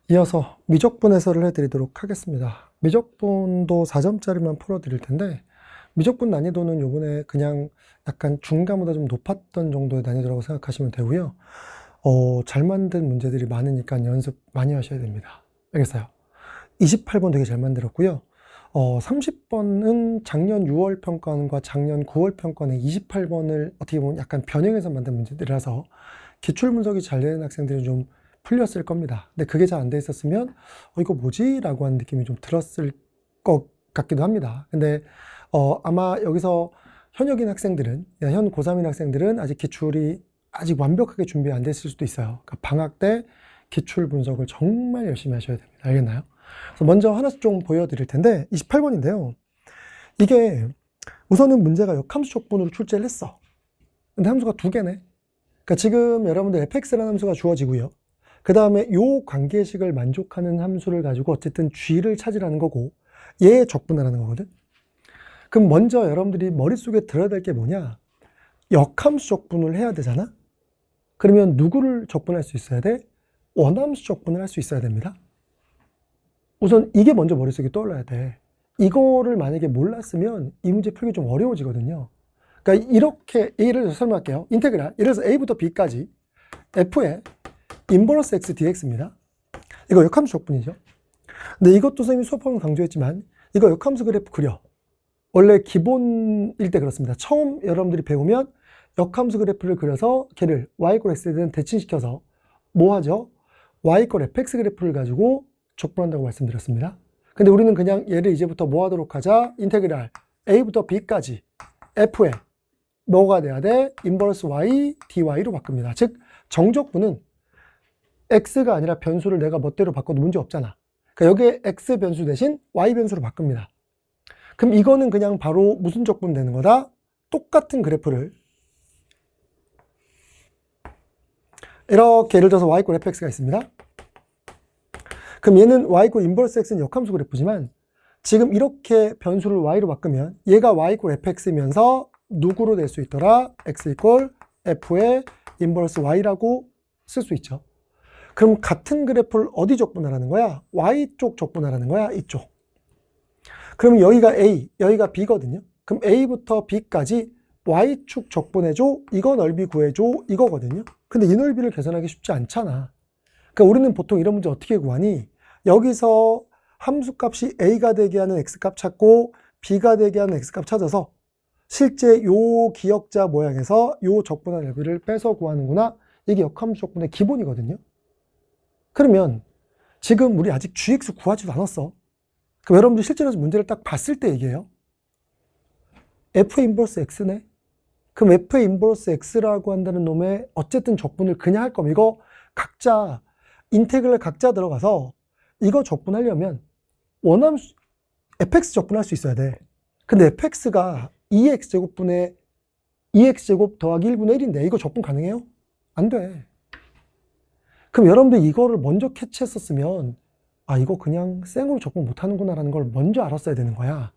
이어서 미적분 해설을 해드리도록 하겠습니다. 미적분도 4점짜리만 풀어드릴 텐데 미적분 난이도는 요번에 그냥 약간 중간보다 좀 높았던 정도의 난이도라고 생각하시면 되고요. 잘 만든 문제들이 많으니까 연습 많이 하셔야 됩니다. 알겠어요? 28번 되게 잘 만들었고요. 30번은 작년 6월 평가원과 작년 9월 평가원의 28번을 어떻게 보면 약간 변형해서 만든 문제들이라서 기출 분석이 잘 되는 학생들이 좀 풀렸을 겁니다. 근데 그게 잘 안 돼 있었으면 이거 뭐지? 라고 하는 느낌이 좀 들었을 것 같기도 합니다. 근데 아마 여기서 현역인 학생들은, 현 고3인 학생들은 아직 기출이 아직 완벽하게 준비 안 됐을 수도 있어요. 그러니까 방학 때 기출 분석을 정말 열심히 하셔야 됩니다. 알겠나요? 그래서 먼저 하나씩 좀 보여드릴 텐데 28번인데요. 이게 우선은 문제가 역함수 족분으로 출제를 했어. 근데 함수가 두 개네. 그러니까 지금 여러분들 fx라는 함수가 주어지고요. 그 다음에 요 관계식을 만족하는 함수를 가지고 어쨌든 g를 찾으라는 거고 얘 적분하라는 거거든. 그럼 먼저 여러분들이 머릿속에 들어야 될 게 뭐냐? 역함수 적분을 해야 되잖아. 그러면 누구를 적분할 수 있어야 돼? 원함수 적분을 할 수 있어야 됩니다. 우선 이게 먼저 머릿속에 떠올라야 돼. 이거를 만약에 몰랐으면 이 문제 풀기 좀 어려워지거든요. 그러니까 이렇게 예를 들어서 설명할게요. 인테그랄, 예를 들어서 a부터 b까지 f의 인버러스 x dx입니다. 이거 역함수 적분이죠. 근데 이것도 선생님이 수업하면 강조했지만 이거 역함수 그래프 그려. 원래 기본일 때 그렇습니다. 처음 여러분들이 배우면 역함수 그래프를 그려서 걔를 y = x에 대한 대칭시켜서 뭐 하죠? y = fx 그래프를 가지고 적분한다고 말씀드렸습니다. 근데 우리는 그냥 얘를 이제부터 뭐 하도록 하자? 인테그랄 a부터 b까지 f에 뭐가 돼야 돼? 인버러스 y dy로 바꿉니다. 즉 정적분은 x가 아니라 변수를 내가 멋대로 바꿔도 문제 없잖아. 그러니까 여기에 x 변수 대신 y 변수로 바꿉니다. 그럼 이거는 그냥 바로 무슨 적분 되는 거다? 똑같은 그래프를 이렇게 예를 들어서 y = fx가 있습니다. 그럼 얘는 y = 인버스 x는 역함수 그래프지만 지금 이렇게 변수를 y로 바꾸면 얘가 y = fx면서 누구로 될 수 있더라? x = f의 인버스 y라고 쓸 수 있죠. 그럼 같은 그래프를 어디 적분하라는 거야? y쪽 적분하라는 거야? 이쪽. 그럼 여기가 a, 여기가 b거든요. 그럼 a부터 b까지 y축 적분해줘. 이거 넓이 구해줘. 이거거든요. 근데 이 넓이를 계산하기 쉽지 않잖아. 그러니까 우리는 보통 이런 문제 어떻게 구하니? 여기서 함수값이 a가 되게 하는 x값 찾고 b가 되게 하는 x값 찾아서 실제 요 기역자 모양에서 요 적분한 넓이를 빼서 구하는구나. 이게 역함수 적분의 기본이거든요. 그러면 지금 우리 아직 gx 구하지도 않았어. 그럼 여러분들 실제로 문제를 딱 봤을 때 얘기해요. f 인버스 x네. 그럼 f 인버스 x라고 한다는 놈의 어쨌든 적분을 그냥 할 거면 이거 각자 인테그랄 각자 들어가서 이거 적분하려면 원함수 fx 적분할 수 있어야 돼. 근데 fx가 2x제곱분의 2x제곱 더하기 1분의 1인데 이거 적분 가능해요? 안 돼. 그럼 여러분들 이거를 먼저 캐치했었으면 아 이거 그냥 생으로 적분 못하는구나 라는 걸 먼저 알았어야 되는 거야.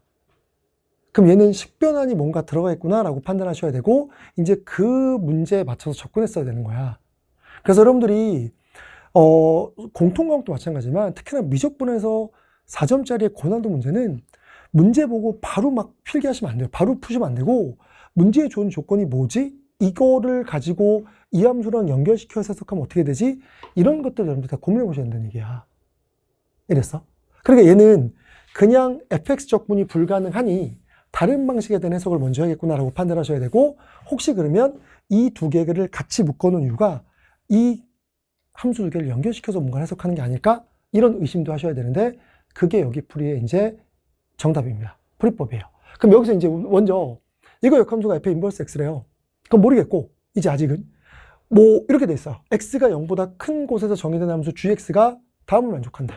그럼 얘는 식변환이 뭔가 들어가 있구나 라고 판단하셔야 되고 이제 그 문제에 맞춰서 접근했어야 되는 거야. 그래서 여러분들이 공통과목도 마찬가지지만 특히나 미적분에서 4점짜리의 고난도 문제는 문제 보고 바로 막 필기하시면 안 돼요. 바로 푸시면 안 되고 문제에 좋은 조건이 뭐지? 이거를 가지고 이 함수랑 연결시켜서 해석하면 어떻게 되지? 이런 것들 여러분들 다 고민해 보셔야 된다는 얘기야. 이랬어? 그러니까 얘는 그냥 fx 적분이 불가능하니 다른 방식에 대한 해석을 먼저 해야겠구나라고 판단하셔야 되고 혹시 그러면 이 두 개를 같이 묶어놓은 이유가 이 함수 두 개를 연결시켜서 뭔가 해석하는 게 아닐까? 이런 의심도 하셔야 되는데 그게 여기 풀이의 이제 정답입니다. 풀이법이에요. 그럼 여기서 이제 먼저 이거 역함수가 f 인버스 x래요. 그럼 모르겠고 이제 아직은 뭐 이렇게 돼 있어요. x가 0보다 큰 곳에서 정의된 함수 gx가 다음을 만족한대.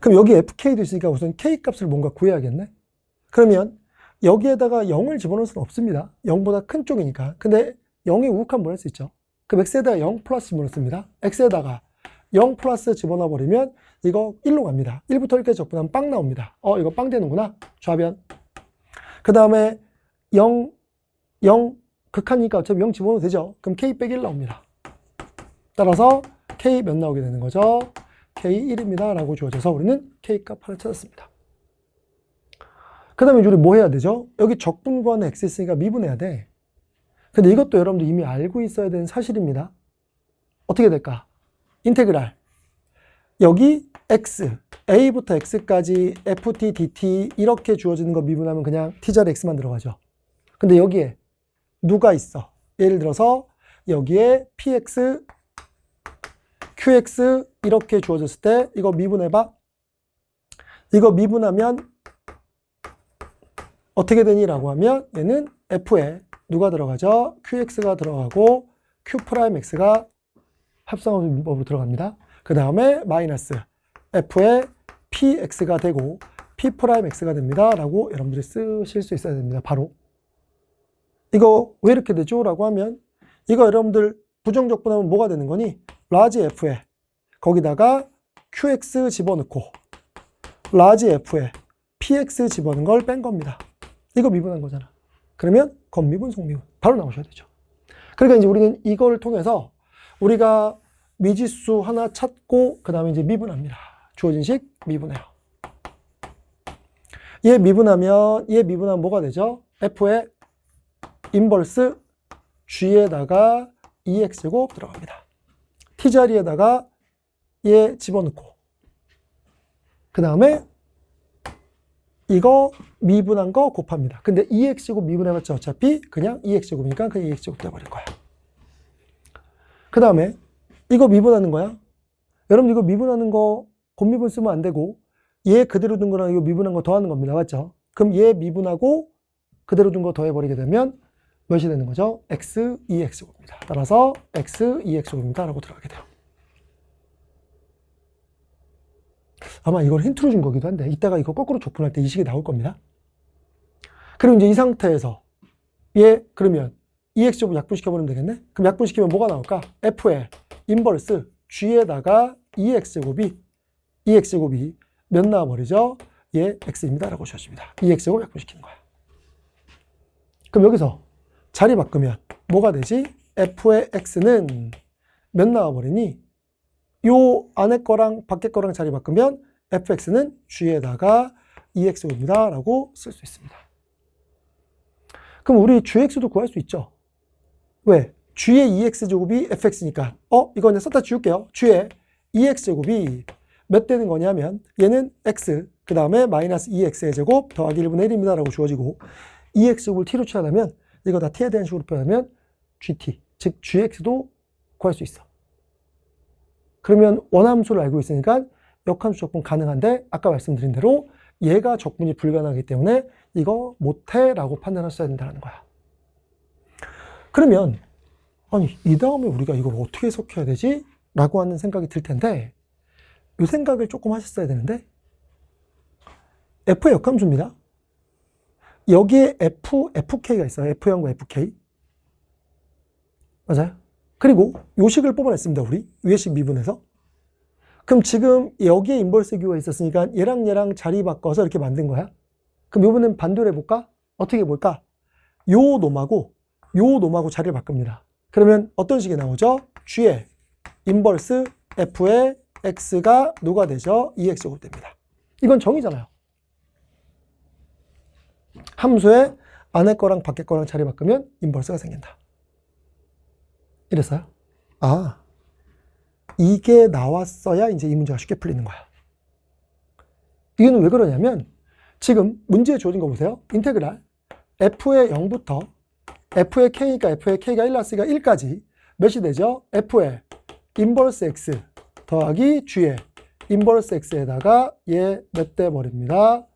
그럼 여기 fk도 있으니까 우선 k 값을 뭔가 구해야겠네. 그러면 여기에다가 0을 집어넣을 수는 없습니다. 0보다 큰 쪽이니까. 근데 0이 우극한 보낼 수 있죠. 그럼 x에다가 0 플러스 집어넣습니다. x에다가 0 플러스 집어넣어 버리면 이거 1로 갑니다. 1부터 1까지 적분하면 빵 나옵니다. 이거 빵 되는구나. 좌변. 그 다음에 0 극한이니까 어차피 0 집어넣어도 되죠. 그럼 k 빼기 1 나옵니다. 따라서 k 몇 나오게 되는 거죠? K1입니다 라고 주어져서 우리는 K값 하나 찾았습니다. 그 다음에 우리 뭐 해야 되죠? 여기 적분구하는 X 있으니까 미분해야 돼. 근데 이것도 여러분들 이미 알고 있어야 되는 사실입니다. 어떻게 될까? 인테그랄. 여기 X, A부터 X까지 FT, DT 이렇게 주어지는 거 미분하면 그냥 T자리 X만 들어가죠. 근데 여기에 누가 있어? 예를 들어서 여기에 PX, QX 이렇게 주어졌을 때 이거 미분해봐. 이거 미분하면 어떻게 되니? 라고 하면 얘는 F에 누가 들어가죠? QX가 들어가고 Q'X가 합성법으로 들어갑니다. 그 다음에 마이너스 F에 PX가 되고 P'X가 됩니다. 라고 여러분들이 쓰실 수 있어야 됩니다. 바로. 이거 왜 이렇게 되죠? 라고 하면 이거 여러분들 부정적분하면 뭐가 되는 거니? 라지 F에 거기다가 QX 집어넣고 라지 F에 PX 집어넣은 걸 뺀 겁니다. 이거 미분한 거잖아. 그러면 건미분, 속미분 바로 나오셔야 되죠. 그러니까 이제 우리는 이걸 통해서 우리가 미지수 하나 찾고 그 다음에 이제 미분합니다. 주어진 식 미분해요. 얘 미분하면 뭐가 되죠? F에 인버스 G에다가 2X제곱 들어갑니다. T자리에다가 얘 집어넣고 그 다음에 이거 미분한 거 곱합니다. 근데 2X제곱 미분해봤자 어차피 그냥 2X제곱이니까 그냥 2X제곱 돼버릴 거야. 그 다음에 이거 미분하는 거야. 여러분 이거 미분하는 거 곱미분 쓰면 안 되고 얘 그대로 둔 거랑 이거 미분한 거 더하는 겁니다. 맞죠? 그럼 얘 미분하고 그대로 둔 거 더해버리게 되면 몇이 되는 거죠? X, 2X제곱입니다. 따라서 X, 2X제곱입니다. 라고 들어가게 돼요. 아마 이걸 힌트로 준 거기도 한데 이따가 이거 거꾸로 적분할 때 이 식이 나올 겁니다. 그럼 이제 이 상태에서 얘 그러면 2X제곱 약분시켜버리면 되겠네? 그럼 약분시키면 뭐가 나올까? F에 인버스 G에다가 2X제곱이 몇 나와버리죠? 얘 X입니다. 라고 주어집니다. 2X제곱 약분시키는 거야. 그럼 여기서 자리 바꾸면 뭐가 되지? F의 X는 몇 나와버리니? 요 안에 거랑 밖에 거랑 자리 바꾸면 fx는 g에다가 2x입니다. 라고 쓸 수 있습니다. 그럼 우리 gx도 구할 수 있죠. 왜? g의 2x제곱이 fx니까 이거 그냥 썼다 지울게요. g의 2x제곱이 몇 되는 거냐면 얘는 x 그 다음에 마이너스 2x의 제곱 더하기 1분의 1입니다. 라고 주어지고 2x제곱을 t로 취하려면 이거 다 t에 대한 식으로 표현하면 gt 즉 gx도 구할 수 있어. 그러면 원함수를 알고 있으니까 역함수 적분 가능한데 아까 말씀드린 대로 얘가 적분이 불가능하기 때문에 이거 못해 라고 판단하셔야 된다는 거야. 그러면 아니 이 다음에 우리가 이걸 어떻게 해석해야 되지? 라고 하는 생각이 들 텐데 이 생각을 조금 하셨어야 되는데 F의 역함수입니다. 여기에 FK가 있어요. F형과 FK. 맞아요? 그리고 요 식을 뽑아냈습니다. 우리 위의 식 미분해서. 그럼 지금 여기에 인버스 기호가 있었으니까 얘랑 자리 바꿔서 이렇게 만든 거야. 그럼 이번엔 반대로 해볼까? 어떻게 해볼까? 요 놈하고 자리를 바꿉니다. 그러면 어떤 식이 나오죠? G의 인버스 F의 X가 누가 되죠? 2X제곱 됩니다. 이건 정의잖아요. 함수의 안에 거랑 밖에 거랑 자리 바꾸면 인버스가 생긴다. 이랬어요? 아, 이게 나왔어야 이제 이 문제가 쉽게 풀리는 거야. 이거는 왜 그러냐면 지금 문제에 주어진 거 보세요. 인테그랄 f의 0부터 f의 k니까 f의 k가 1 나왔으니까 1까지 몇이 되죠? f의 인버스 x 더하기 g의 인버스 x에다가 얘 몇 대 버립니다.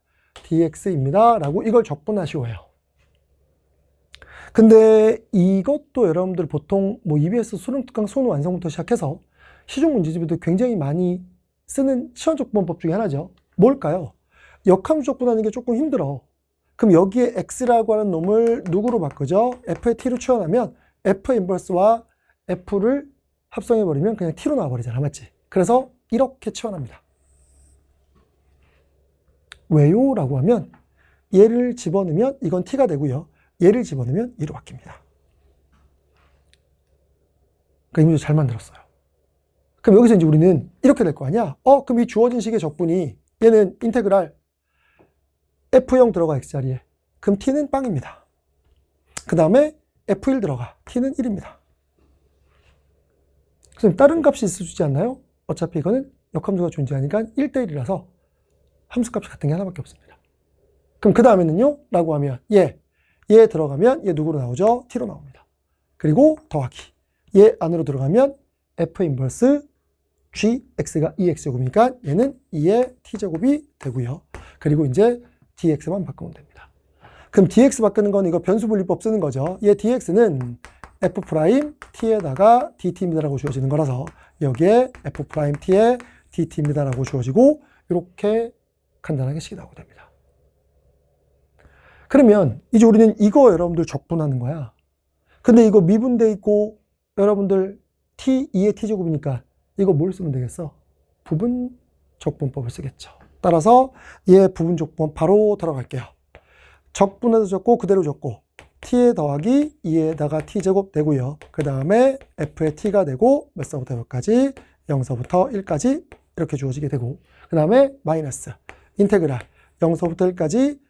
dx입니다. 라고 이걸 적분하시오해요. 근데 이것도 여러분들 보통 뭐 EBS 수능 특강 수능 완성부터 시작해서 시중 문제집에도 굉장히 많이 쓰는 시원적분법 중에 하나죠. 뭘까요? 역함수 적분하는 게 조금 힘들어. 그럼 여기에 x라고 하는 놈을 누구로 바꾸죠? f의 t로 취환하면 f 인버스와 f를 합성해버리면 그냥 t로 나와버리잖아. 맞지? 그래서 이렇게 취환합니다. 왜요? 라고 하면 얘를 집어넣으면 이건 t가 되고요. 얘를 집어넣으면 얘로 바뀝니다. 그러니까 이 문제 잘 만들었어요. 그럼 여기서 이제 우리는 이렇게 될 거 아니야? 그럼 이 주어진 식의 적분이 얘는 인테그랄 F0 들어가 X자리에. 그럼 T는 빵입니다. 그 다음에 F1 들어가. T는 1입니다. 그럼 다른 값이 있을 수 있지 않나요? 어차피 이거는 역함수가 존재하니까 1대1이라서 함수값이 같은 게 하나밖에 없습니다. 그럼 그 다음에는요? 라고 하면 얘 들어가면 얘 누구로 나오죠? T로 나옵니다. 그리고 더하기 얘 안으로 들어가면 F 인버스 GX가 2X제곱이니까 얘는 2의 T제곱이 되고요. 그리고 이제 DX만 바꾸면 됩니다. 그럼 DX 바꾸는 건 이거 변수분리법 쓰는 거죠. 얘 DX는 F'T에다가 DT입니다라고 주어지는 거라서 여기에 F'T에 DT입니다라고 주어지고 이렇게 간단하게 식이 나오게 됩니다. 그러면 이제 우리는 이거 여러분들 적분하는 거야. 근데 이거 미분돼 있고 여러분들 T, 2의 T제곱이니까 이거 뭘 쓰면 되겠어? 부분 적분법을 쓰겠죠. 따라서 얘 부분 적분 바로 들어갈게요. 적분해서 적고 그대로 적고 T에 더하기 2에다가 T제곱 되고요. 그 다음에 F의 T가 되고 몇 서부터 몇까지? 0서부터 1까지 이렇게 주어지게 되고 그 다음에 마이너스 인테그랄 0서부터 1까지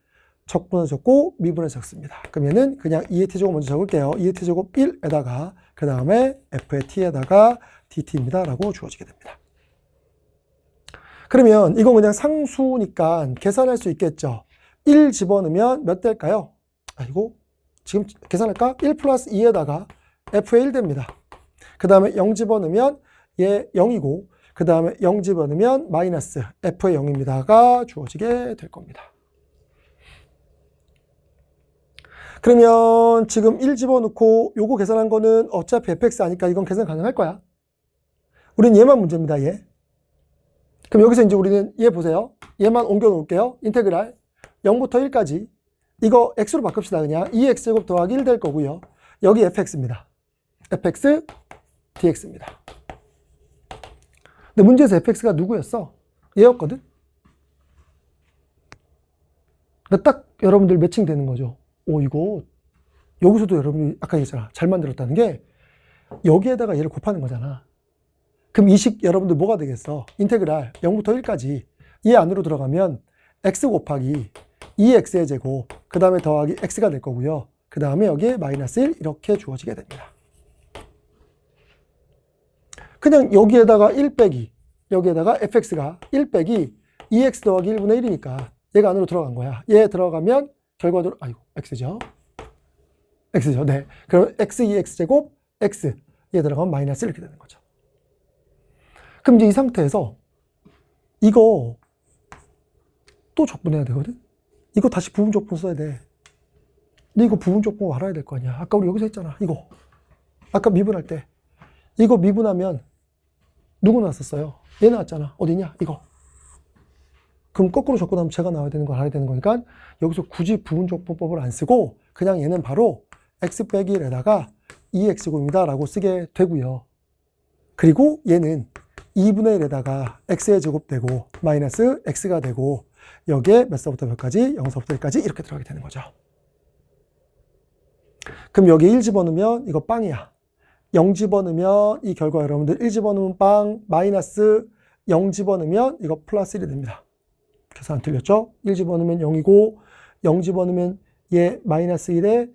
적분해서 적고 미분해서 적습니다. 그럼 얘는 그냥 2의 T제곱 먼저 적을게요. 2의 T제곱 1에다가 그 다음에 F의 T에다가 DT입니다 라고 주어지게 됩니다. 그러면 이건 그냥 상수니까 계산할 수 있겠죠. 1 집어넣으면 몇 될까요? 아이고 지금 계산할까? 1 플러스 2에다가 F의 1 됩니다. 그 다음에 0 집어넣으면 얘 0이고 그 다음에 0 집어넣으면 마이너스 F의 0입니다가 주어지게 될 겁니다. 그러면 지금 1 집어넣고 요거 계산한 거는 어차피 fx 아니까 이건 계산 가능할 거야. 우린 얘만 문제입니다. 얘. 그럼 여기서 이제 우리는 얘 보세요. 얘만 옮겨 놓을게요. 인테그랄 0부터 1까지 이거 x로 바꿉시다. 그냥 2x제곱 더하기 1 될 거고요. 여기 fx입니다. fx dx입니다. 근데 문제에서 fx가 누구였어? 얘였거든? 그러니까 딱 여러분들 매칭되는 거죠. 이거 여기서도 여러분이 아까 얘기했잖아. 잘 만들었다는 게 여기에다가 얘를 곱하는 거잖아. 그럼 이 식 여러분들 뭐가 되겠어? 인테그랄 0부터 1까지 이 안으로 들어가면 x 곱하기 2x의 제곱 그 다음에 더하기 x가 될 거고요. 그 다음에 여기에 마이너스 1 이렇게 주어지게 됩니다. 그냥 여기에다가 1 빼기 여기에다가 fx가 1 빼기 2x 더하기 1분의 1이니까 얘가 안으로 들어간 거야. 얘 들어가면 결과적으로 x죠. x죠. 네. 그럼 x 2x제곱 x 얘 들어가면 마이너스 이렇게 되는 거죠. 그럼 이제 이 상태에서 이거 또 적분해야 되거든. 이거 다시 부분 적분 써야 돼. 근데 이거 부분 적분 알아야 될 거 아니야. 아까 우리 여기서 했잖아. 이거 아까 미분할 때 이거 미분하면 누구 나왔었어요? 얘 나왔잖아. 어디냐? 이거. 그럼 거꾸로 적분하면 제가 나와야 되는 거 알아야 되는 거니까 여기서 굳이 부분적분법을 안 쓰고 그냥 얘는 바로 x 빼기 1에다가 2x제곱입니다 라고 쓰게 되고요. 그리고 얘는 2분의 1에다가 x의 제곱 되고 마이너스 x가 되고 여기에 몇 서부터 몇까지? 0서부터 1까지 이렇게 들어가게 되는 거죠. 그럼 여기 1 집어넣으면 이거 빵이야. 0 집어넣으면 이 결과 여러분들 1 집어넣으면 빵 마이너스 0 집어넣으면 이거 플러스 1이 됩니다. 계산 안 틀렸죠? 1 집어넣으면 0이고 0 집어넣으면 얘 마이너스 1에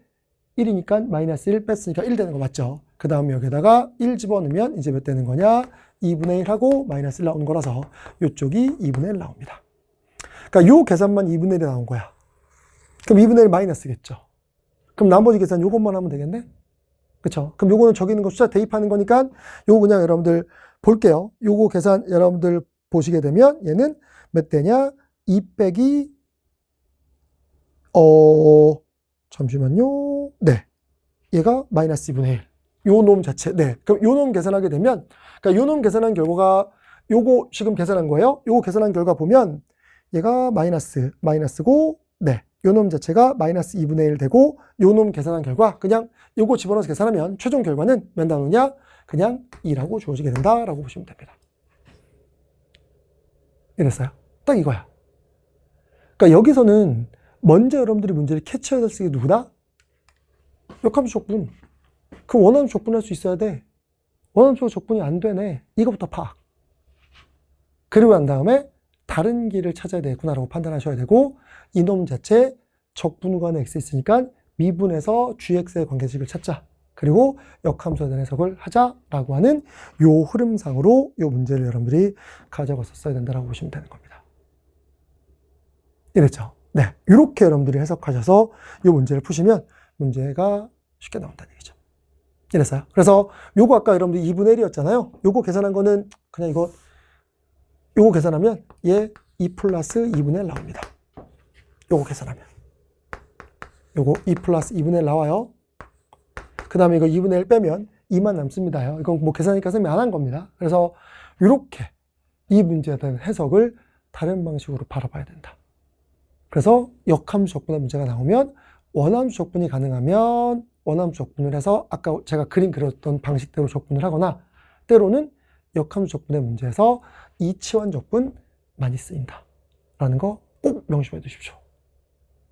1이니까 마이너스 1 뺐으니까 1 되는 거 맞죠? 그 다음에 여기다가 1 집어넣으면 이제 몇 되는 거냐? 2분의 1 하고 마이너스 1 나오는 거라서 이쪽이 2분의 1 나옵니다. 그러니까 요 계산만 2분의 1이 나온 거야. 그럼 2분의 1 마이너스겠죠? 그럼 나머지 계산 요것만 하면 되겠네? 그쵸? 그럼 요거는 저기 있는 거 숫자 대입하는 거니까 요거 그냥 여러분들 볼게요. 요거 계산 여러분들 보시게 되면 얘는 몇 대냐? 2 빼기 잠시만요. 네. 얘가 마이너스 2분의 1. 요 놈 자체. 네. 그럼 요 놈 계산하게 되면 그러니까 요 놈 계산한 결과가 요거 지금 계산한 거예요. 요거 계산한 결과 보면 얘가 마이너스고 네. 요 놈 자체가 마이너스 2분의 1 되고 요 놈 계산한 결과 그냥 요거 집어넣어서 계산하면 최종 결과는 몇 나오느냐? 그냥 2라고 주어지게 된다라고 보시면 됩니다. 이랬어요. 딱 이거야. 그러니까 여기서는 먼저 여러분들이 문제를 캐치해야 될 게 누구다? 역함수 적분. 그 원하는 적분할 수 있어야 돼. 원함수가 적분이 안 되네. 이거부터 파악. 그리고 난 다음에 다른 길을 찾아야 되겠구나라고 판단하셔야 되고, 이놈 자체 적분구간에 x 있으니까 미분에서 gx의 관계식을 찾자. 그리고 역함수에 대한 해석을 하자라고 하는 요 흐름상으로 요 문제를 여러분들이 가져갔었어야 된다라고 보시면 되는 겁니다. 이랬죠? 네. 이렇게 여러분들이 해석하셔서 요 문제를 푸시면 문제가 쉽게 나온다는 얘기죠. 이랬어요. 그래서 요거 아까 여러분들 2분의 1이었잖아요. 요거 계산한 거는 그냥 요거 계산하면 얘 2 플러스 2분의 1 나옵니다. 요거 계산하면. 요거 2 플러스 2분의 1 나와요. 그 다음에 이거 2분의 1 빼면 2만 남습니다요. 이건 뭐 계산이니까 선생님이 안 한 겁니다. 그래서 이렇게 이 문제에 대한 해석을 다른 방식으로 바라봐야 된다. 그래서 역함수 적분의 문제가 나오면 원함수 적분이 가능하면 원함수 적분을 해서 아까 제가 그림 그렸던 방식대로 적분을 하거나, 때로는 역함수 적분의 문제에서 이치환 적분 많이 쓰인다 라는 거 꼭 명심해 두십시오.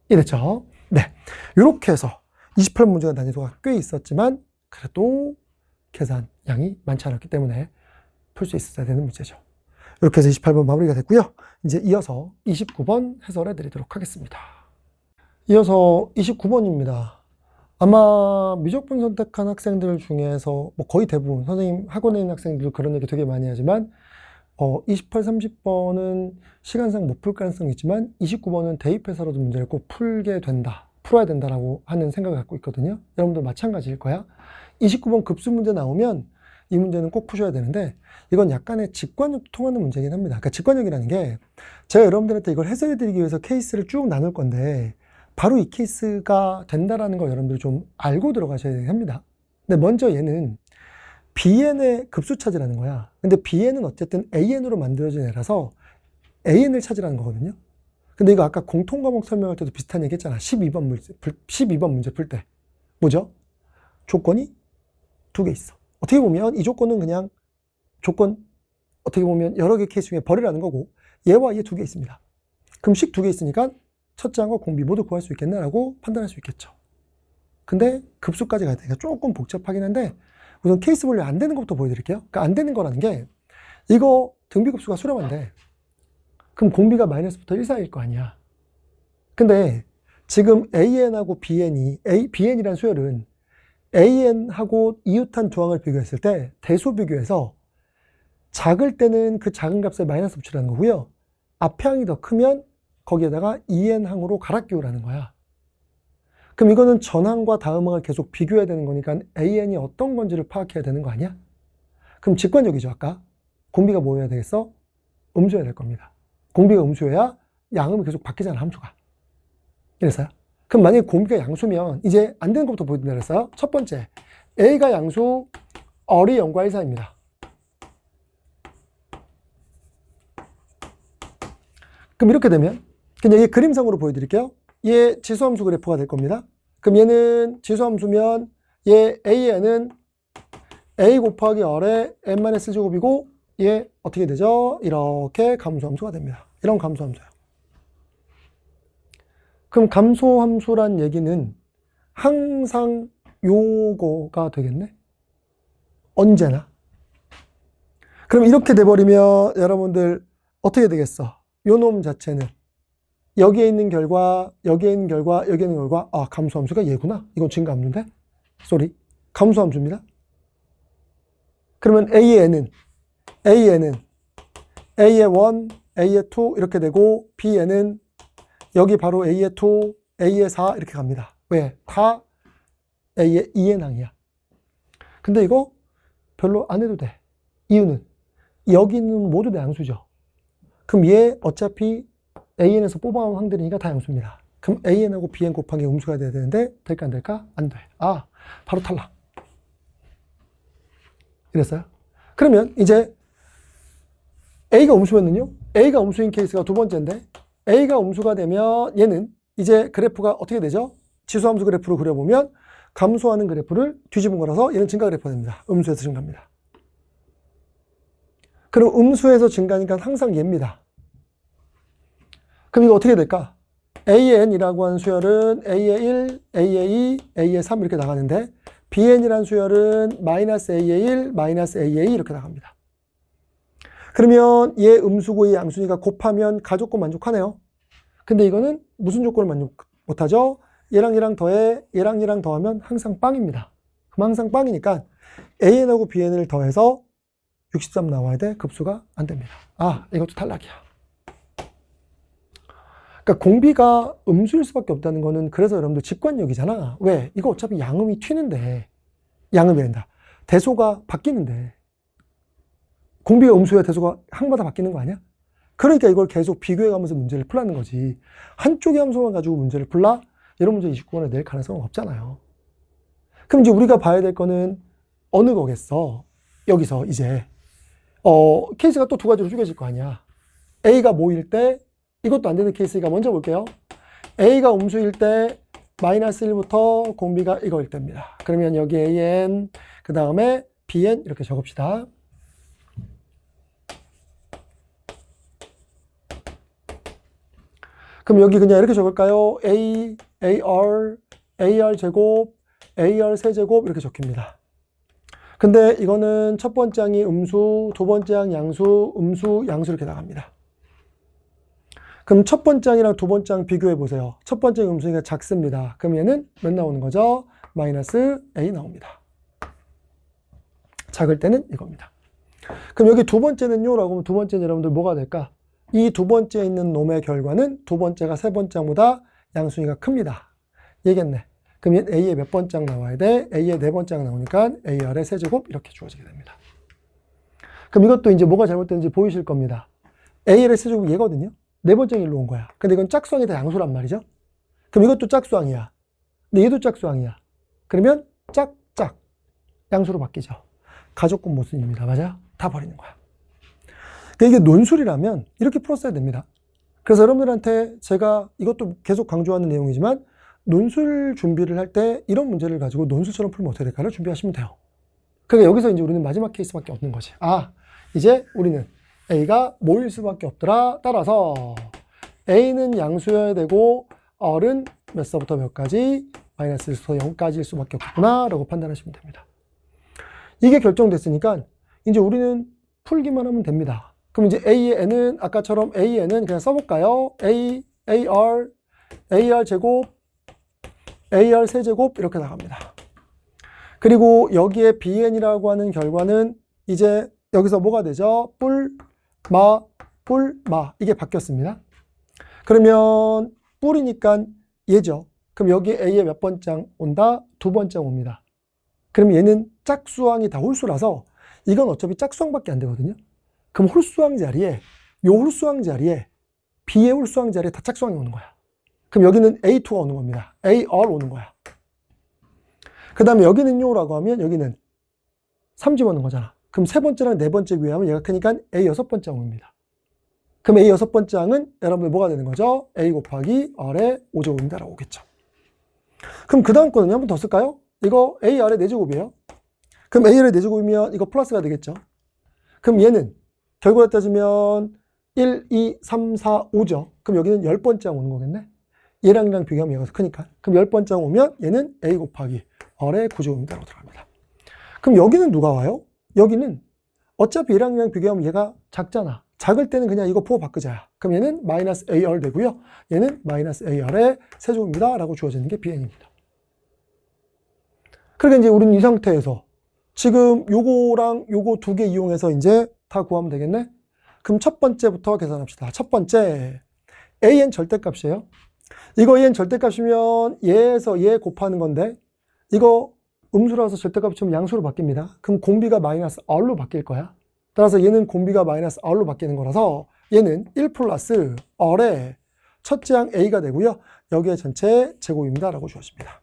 이랬죠? 네. 이렇게 해서 28번 문제가 난이도가 꽤 있었지만 그래도 계산 양이 많지 않았기 때문에 풀 수 있어야 되는 문제죠. 이렇게 해서 28번 마무리가 됐고요. 이제 이어서 29번 해설해 드리도록 하겠습니다. 이어서 29번입니다. 아마 미적분 선택한 학생들 중에서 뭐 거의 대부분, 선생님 학원에 있는 학생들도 그런 얘기 되게 많이 하지만 28, 30번은 시간상 못 풀 가능성이 있지만 29번은 대입해서라도 문제를 꼭 풀어야 된다라고 하는 생각을 갖고 있거든요. 여러분들 마찬가지일 거야. 29번 급수 문제 나오면 이 문제는 꼭 푸셔야 되는데, 이건 약간의 직관력 통하는 문제긴 합니다. 그러니까 직관력이라는 게 제가 여러분들한테 이걸 해설해 드리기 위해서 케이스를 쭉 나눌 건데, 바로 이 케이스가 된다라는 걸 여러분들이 좀 알고 들어가셔야 합니다. 근데 먼저 얘는 bn의 급수 찾으라는 거야. 근데 bn은 어쨌든 an으로 만들어진 애라서 an을 찾으라는 거거든요. 근데 이거 아까 공통과목 설명할 때도 비슷한 얘기 했잖아. 12번 문제 풀 때. 뭐죠? 조건이 두 개 있어. 어떻게 보면 이 조건은 그냥 조건, 어떻게 보면 여러 개 케이스 중에 버리라는 거고, 얘와 얘 두 개 있습니다. 그럼 식 두 개 있으니까 첫째항과 공비 모두 구할 수 있겠네라고 판단할 수 있겠죠. 근데 급수까지 가야 되니까 조금 복잡하긴 한데, 우선 케이스 분류 안 되는 것부터 보여드릴게요. 그러니까 안 되는 거라는 게, 이거 등비급수가 수렴한데 그럼 공비가 마이너스부터 1 사이일 거 아니야. 근데 지금 an하고 bn이라는 수열은 an하고 이웃한 두 항을 비교했을 때 대소 비교해서 작을 때는 그 작은 값에 마이너스 붙이라는 거고요. 앞에 항이 더 크면 거기에다가 2n항으로 갈아 끼우라는 거야. 그럼 이거는 전항과 다음항을 계속 비교해야 되는 거니까 an이 어떤 건지를 파악해야 되는 거 아니야? 그럼 직관적이죠. 아까 공비가 뭐여야 되겠어? 음수여야 될 겁니다. 공비가 음수여야 양음이 계속 바뀌잖아, 함수가. 이랬어요? 그럼 만약에 공비가 양수면 이제 안 되는 것부터 보여드린다 그랬어요. 첫 번째, a가 양수, 어리 0과 1 사이입니다. 그럼 이렇게 되면 그냥 얘 그림상으로 보여드릴게요. 얘 지수함수 그래프가 될 겁니다. 그럼 얘는 지수함수면 얘 AN은 A 곱하기 R의 n-제곱이고 얘 어떻게 되죠? 이렇게 감소함수가 됩니다. 이런 감소함수예요. 그럼 감소함수란 얘기는 항상 요거가 되겠네? 언제나. 그럼 이렇게 돼버리면 여러분들 어떻게 되겠어? 요 놈 자체는 여기에 있는 결과, 여기에 있는 결과, 여기에 있는 결과, 아, 감소함수가 얘구나. 이건 증가함수인데? 쏘리. 감소함수입니다. 그러면 A의 A의 1, A의 2 이렇게 되고, B에는 여기 바로 A의 2, A의 4 이렇게 갑니다. 왜? 다 A의 2n항이야. 근데 이거 별로 안 해도 돼. 이유는 여기는 모두 다 양수죠. 그럼 얘 어차피 AN에서 뽑아온 항들이니까 다 양수입니다. 그럼 AN하고 BN 곱하기 음수가 돼야 되는데 될까 안 될까? 안 돼. 아, 바로 탈락. 이랬어요? 그러면 이제 A가 음수였는요? A가 음수인 케이스가 두 번째인데, A가 음수가 되면 얘는 이제 그래프가 어떻게 되죠? 지수함수 그래프로 그려보면 감소하는 그래프를 뒤집은 거라서 얘는 증가 그래프가 됩니다. 음수에서 증가합니다. 그럼 음수에서 증가니까 항상 얘입니다. 그럼 이거 어떻게 될까? A의 n이라고 하는 수열은 A의 1, A의 2, A의 3 이렇게 나가는데, bn이란 수열은 마이너스 a의 1, 마이너스 a의 2 이렇게 나갑니다. 그러면 얘 음수고 얘 양수니까 곱하면 가조건 만족하네요. 근데 이거는 무슨 조건을 만족 못하죠? 얘랑 얘랑 더해, 얘랑 얘랑 더하면 항상 빵입니다. 그럼 항상 빵이니까 an하고 bn을 더해서 63 나와야 돼. 급수가 안 됩니다. 아, 이것도 탈락이야. 그러니까 공비가 음수일 수밖에 없다는 거는 그래서 여러분들 직관력이잖아. 왜? 이거 어차피 양음이 튀는데, 양음이 된다. 대소가 바뀌는데, 공비가 음수야 대소가 항마다 바뀌는 거 아니야? 그러니까 이걸 계속 비교해가면서 문제를 풀라는 거지. 한쪽의 함수만 가지고 문제를 풀라? 이런 문제 29번에 낼 가능성은 없잖아요. 그럼 이제 우리가 봐야 될 거는 어느 거겠어? 여기서 이제 케이스가 또 두 가지로 쪼개질 거 아니야. A가 뭐일 때 이것도 안 되는 케이스니까 먼저 볼게요. A가 음수일 때 마이너스 1부터 공비가 이거일 때입니다. 그러면 여기 AN 그 다음에 BN 이렇게 적읍시다. 그럼 여기 그냥 이렇게 적을까요? A, AR, AR 제곱, AR 세제곱 이렇게 적힙니다. 근데 이거는 첫 번째 항이 음수, 두 번째 항 양수, 음수, 양수 이렇게 나갑니다. 그럼 첫 번째 항이랑 두 번째 항 비교해 보세요. 첫 번째 음수니까 작습니다. 그럼 얘는 몇 나오는 거죠? 마이너스 A 나옵니다. 작을 때는 이겁니다. 그럼 여기 두 번째는요? 라고 하면 두 번째는 여러분들 뭐가 될까? 이 두 번째에 있는 놈의 결과는 두 번째가 세 번째 항보다 양수니까 큽니다. 얘겠네. 그럼 A의 몇 번째 항 나와야 돼? A의 네 번째 항 나오니까 AR의 세제곱 이렇게 주어지게 됩니다. 그럼 이것도 이제 뭐가 잘못됐는지 보이실 겁니다. AR의 세제곱이 얘거든요. 네 번째 항 일로 온 거야. 근데 이건 짝수항이 다 양수란 말이죠. 그럼 이것도 짝수항이야. 근데 얘도 짝수항이야. 그러면 짝짝 양수로 바뀌죠. 가족권 모순입니다. 맞아요? 다 버리는 거야. 이게 논술이라면 이렇게 풀었어야 됩니다. 그래서 여러분들한테 제가 이것도 계속 강조하는 내용이지만 논술 준비를 할 때 이런 문제를 가지고 논술처럼 풀면 어떻게 될까를 준비하시면 돼요. 그러니까 여기서 이제 우리는 마지막 케이스밖에 없는 거지. 아, 이제 우리는 A가 뭐일 수밖에 없더라. 따라서 A는 양수여야 되고 R은 몇 서부터 몇까지 마이너스 1서부터 0까지일 수밖에 없구나 라고 판단하시면 됩니다. 이게 결정됐으니까 이제 우리는 풀기만 하면 됩니다. 그럼 이제 A의 N은 아까처럼 A의 N은 그냥 써볼까요? A, AR, AR 제곱, AR 세제곱 이렇게 나갑니다. 그리고 여기에 BN이라고 하는 결과는 이제 여기서 뭐가 되죠? 뿔, 마 이게 바뀌었습니다. 그러면 뿔이니까 얘죠. 그럼 여기 A의 몇 번째 항 온다? 두 번째 항 옵니다. 그럼 얘는 짝수항이 다 홀수라서 이건 어차피 짝수항밖에 안 되거든요. 그럼 홀수항 자리에 요 홀수항 자리에 B의 홀수항 자리에 다 짝수항이 오는 거야. 그럼 여기는 A2가 오는 겁니다. AR 오는 거야. 그 다음에 여기는요 라고 하면 여기는 3 집어넣는 거잖아. 그럼 세 번째랑 네 번째 비교하면 얘가 크니까 A 여섯 번째 항입니다. 그럼 A 여섯 번째 항은 여러분들 뭐가 되는 거죠? A 곱하기 R의 5제곱입니다 라고 오겠죠. 그럼 그 다음 거는요 한 번 더 쓸까요? 이거 AR의 4제곱이에요. 그럼 AR의 4제곱이면 이거 플러스가 되겠죠. 그럼 얘는 결과를 따지면 1, 2, 3, 4, 5죠. 그럼 여기는 10번째 항 오는 거겠네. 얘랑 비교하면 얘가 더 크니까. 그럼 10번째 항 오면 얘는 A 곱하기 R의 9제곱입니다 라고 들어갑니다. 그럼 여기는 누가 와요? 여기는 어차피 얘랑 비교하면 얘가 작잖아. 작을 때는 그냥 이거 부호 바꾸자. 그럼 얘는 마이너스 AR 되고요. 얘는 마이너스 AR의 세제곱입니다 라고 주어지는 게 BN입니다. 그러니까 이제 우리는 이 상태에서 지금 요거랑 요거 두 개 이용해서 이제 다 구하면 되겠네? 그럼 첫 번째부터 계산합시다. 첫 번째, AN 절대값이에요. 이거 AN 절대값이면 얘에서 얘 곱하는 건데, 이거 음수라서 절대값이 좀 양수로 바뀝니다. 그럼 공비가 마이너스 R로 바뀔 거야. 따라서 얘는 공비가 마이너스 R로 바뀌는 거라서 얘는 1 플러스 R의 첫째 항 A가 되고요. 여기에 전체 제곱입니다 라고 주어집니다.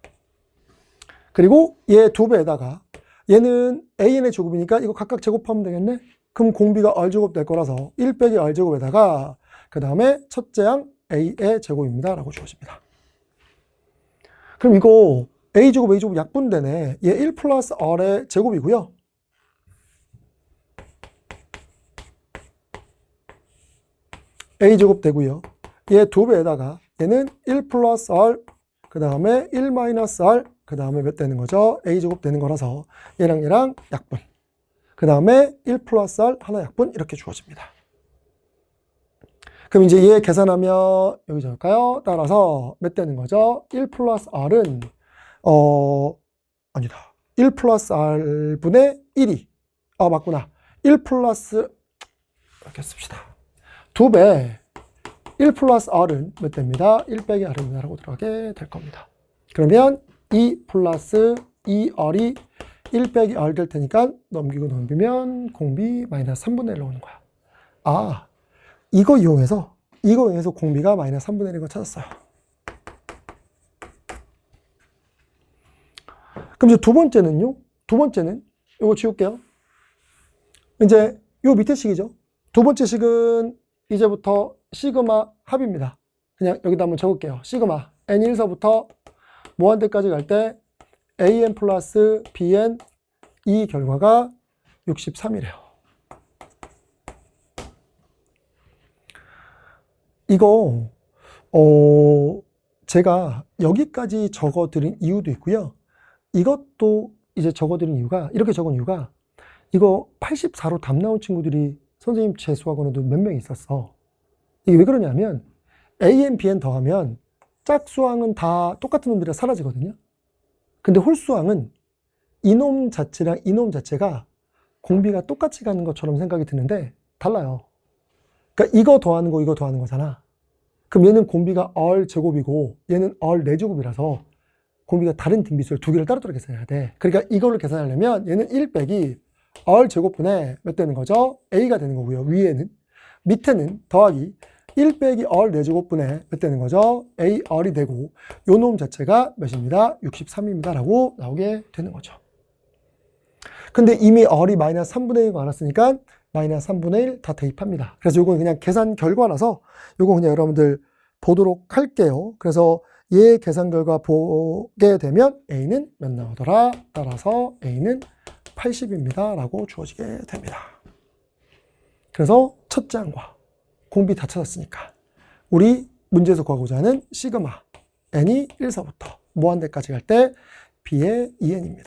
그리고 얘 두 배에다가 얘는 AN의 제곱이니까 이거 각각 제곱하면 되겠네? 그럼 공비가 R제곱 될 거라서 1 빼기 R제곱에다가 그 다음에 첫째 항 A의 제곱입니다 라고 주어집니다. 그럼 이거 A제곱, A제곱 약분되네. 얘 1 플러스 R의 제곱이고요. A제곱 되고요. 얘 두 배에다가 얘는 1 플러스 R, 그 다음에 1 마이너스 R, 그 다음에 몇 되는 거죠? a제곱 되는 거라서 얘랑 얘랑 약분. 그 다음에 1 플러스 r 하나 약분 이렇게 주어집니다. 그럼 이제 얘 계산하면 여기 적을까요? 따라서 몇 되는 거죠? 1 플러스 r은 아니다. 1 플러스 r분의 1이 맞구나. 1 플러스 이렇게 씁시다. 2배 1 플러스 r은 몇 됩니다? 1 빼기 r입니다 라고 들어가게 될 겁니다. 그러면 2 플러스 2r이 1 빼기 r 될 테니까 넘기고 넘기면 공비 마이너스 3분의 1로 오는 거야. 이거 이용해서 공비가 마이너스 3분의 1인 거 찾았어요. 그럼 이제 두 번째는요? 이거 지울게요. 이제 요 밑에 식이죠. 두 번째 식은 이제부터 시그마 합입니다. 그냥 여기다 한번 적을게요. 시그마 n1서부터 무한대까지 갈 때 an 플러스 bn 이 결과가 63이래요. 이거 제가 여기까지 적어드린 이유도 있고요. 이것도 이제 적어드린 이유가, 이렇게 적은 이유가, 이거 84로 답 나온 친구들이 선생님 제 수학원에도 몇 명 있었어. 이게 왜 그러냐면 AN, BN 더하면 짝수항은 다 똑같은 놈들이 사라지거든요. 근데 홀수항은 이놈 자체랑 이놈 자체가 공비가 똑같이 가는 것처럼 생각이 드는데 달라요. 그러니까 이거 더하는 거, 이거 더하는 거잖아. 그럼 얘는 공비가 R 제곱이고 얘는 R 4제곱이라서 공비가 다른 등비수를 두 개를 따로따로 계산해야 돼. 그러니까 이거를 계산하려면 얘는 1 빼기 R 제곱분의 몇 되는 거죠? A가 되는 거고요. 위에는. 밑에는 더하기 1 빼기 R 4제곱분의 몇 되는 거죠? AR이 되고 요 놈 자체가 몇입니다? 63입니다 라고 나오게 되는 거죠. 근데 이미 R이 마이너스 3분의 1이 알았으니까 마이너스 3분의 1 다 대입합니다. 그래서 요건 그냥 계산 결과라서 요거 그냥 여러분들 보도록 할게요. 그래서 얘 계산 결과 보게 되면 A는 몇 나오더라? 따라서 A는 80입니다 라고 주어지게 됩니다. 그래서 첫째 항과 공비 다 찾았으니까 우리 문제에서 구하고자 하는 시그마 n이 1서부터 무한대까지 갈 때 b의 2n입니다.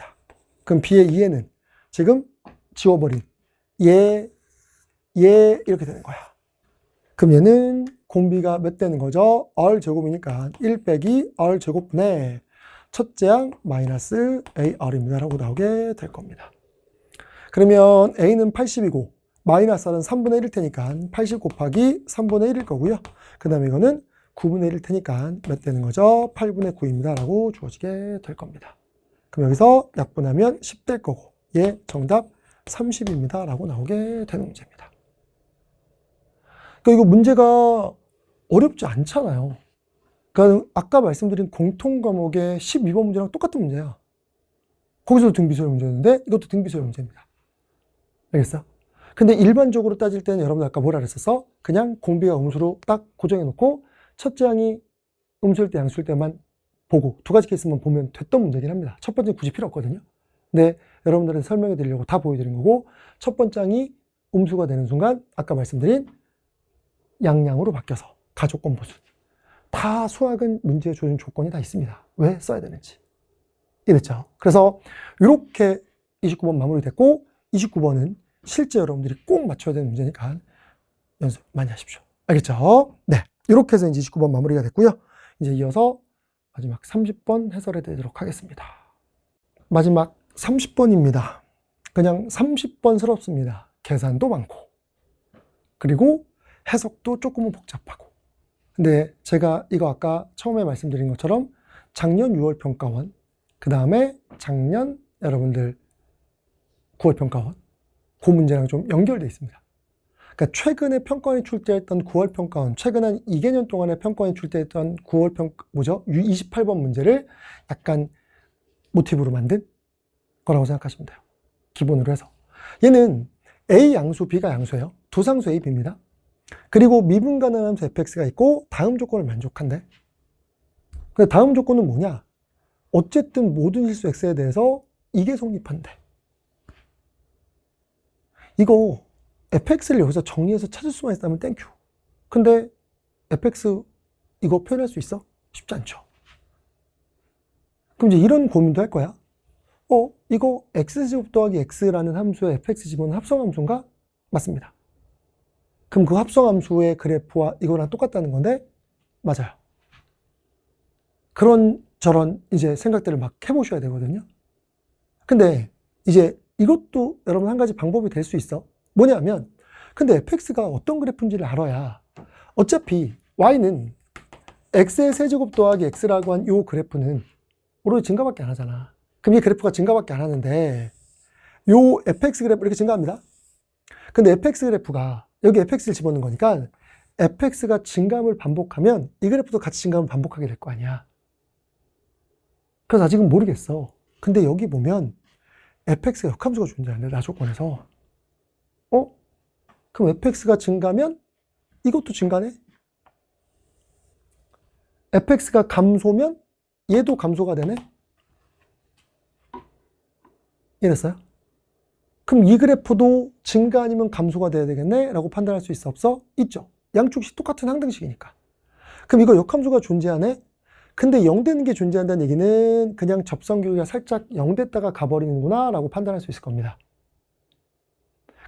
그럼 b의 2n은 지금 지워버린 얘 이렇게 되는 거야. 그럼 얘는 공비가 몇 되는 거죠? r제곱이니까 1 빼기 r제곱분의 첫째 항 마이너스 ar입니다 라고 나오게 될 겁니다. 그러면 a는 80이고 마이너스 r은 3분의 1일 테니까 80 곱하기 3분의 1일 거고요. 그 다음에 이거는 9분의 1일 테니까 몇 되는 거죠? 8분의 9입니다 라고 주어지게 될 겁니다. 그럼 여기서 약분하면 10 될 거고 얘 정답 30입니다 라고 나오게 되는 문제입니다. 그러니까 이거 문제가 어렵지 않잖아요. 그러니까 아까 말씀드린 공통 과목의 12번 문제랑 똑같은 문제야. 거기서도 등비소의 문제였는데 이것도 등비소의 문제입니다. 알겠어? 근데 일반적으로 따질 때는 여러분 아까 뭐라 그랬었어? 그냥 공비가 음수로 딱 고정해 놓고 첫째 항이 음수일 때 양수일 때만 보고 두 가지 케이스만 보면 됐던 문제긴 합니다. 첫 번째는 굳이 필요 없거든요. 근데 여러분들은 설명해 드리려고 다 보여드린 거고 첫 번째 항이 음수가 되는 순간 아까 말씀드린 양양으로 바뀌어서 가조건 보수. 다 수학은 문제의 조정 조건이 다 있습니다. 왜 써야 되는지. 이랬죠. 그래서 이렇게 29번 마무리됐고 29번은 실제 여러분들이 꼭 맞춰야 되는 문제니까 연습 많이 하십시오. 알겠죠? 네. 이렇게 해서 이제 29번 마무리가 됐고요. 이제 이어서 마지막 30번 해설해 드리도록 하겠습니다. 마지막 30번입니다. 그냥 30번스럽습니다. 계산도 많고 그리고 해석도 조금은 복잡하고. 근데 제가 이거 아까 처음에 말씀드린 것처럼 작년 6월 평가원, 그 다음에 작년 여러분들 9월 평가원, 그 문제랑 좀 연결되어 있습니다. 그러니까 최근에 평가원이 출제했던 9월 평가원, 최근 한 2개년 동안에 평가원이 출제했던 9월 평가, 28번 문제를 약간 모티브로 만든 거라고 생각하시면 돼요. 기본으로 해서. 얘는 A 양수, B가 양수예요. 두 상수 A, B입니다. 그리고 미분 가능한 함수 fx가 있고 다음 조건을 만족한대. 근데 다음 조건은 뭐냐? 어쨌든 모든 실수 x에 대해서 이게 성립한대. 이거 fx를 여기서 정리해서 찾을 수만 있다면 땡큐. 근데 fx 이거 표현할 수 있어? 쉽지 않죠. 그럼 이제 이런 고민도 할 거야. 이거 x제곱 더하기 x라는 함수에 fx 집어넣은 합성함수인가? 맞습니다. 그럼 그 합성함수의 그래프와 이거랑 똑같다는 건데 맞아요. 그런 저런 이제 생각들을 막 해보셔야 되거든요. 근데 이제 이것도 여러분 한 가지 방법이 될 수 있어. 뭐냐면 근데 fx가 어떤 그래프인지를 알아야 어차피 y는 x의 세제곱 더하기 x라고 한 이 그래프는 오로지 증가밖에 안 하잖아. 그럼 이 그래프가 증가밖에 안 하는데 요 fx 그래프 이렇게 증가합니다. 근데 fx 그래프가 여기 fx를 집어넣는 거니까 fx가 증감을 반복하면 이 그래프도 같이 증감을 반복하게 될 거 아니야. 그래서 아직은 모르겠어. 근데 여기 보면 fx가 역함수가 존재하는데 나조건에서 그럼 fx가 증가면 이것도 증가네? fx가 감소면 얘도 감소가 되네? 이해됐어요? 그럼 이 그래프도 증가 아니면 감소가 돼야 되겠네? 라고 판단할 수 있어 없어? 있죠. 양쪽이 똑같은 항등식이니까. 그럼 이거 역함수가 존재하네? 근데 0 되는 게 존재한다는 얘기는 그냥 접선교기가 살짝 0 됐다가 가버리는구나 라고 판단할 수 있을 겁니다.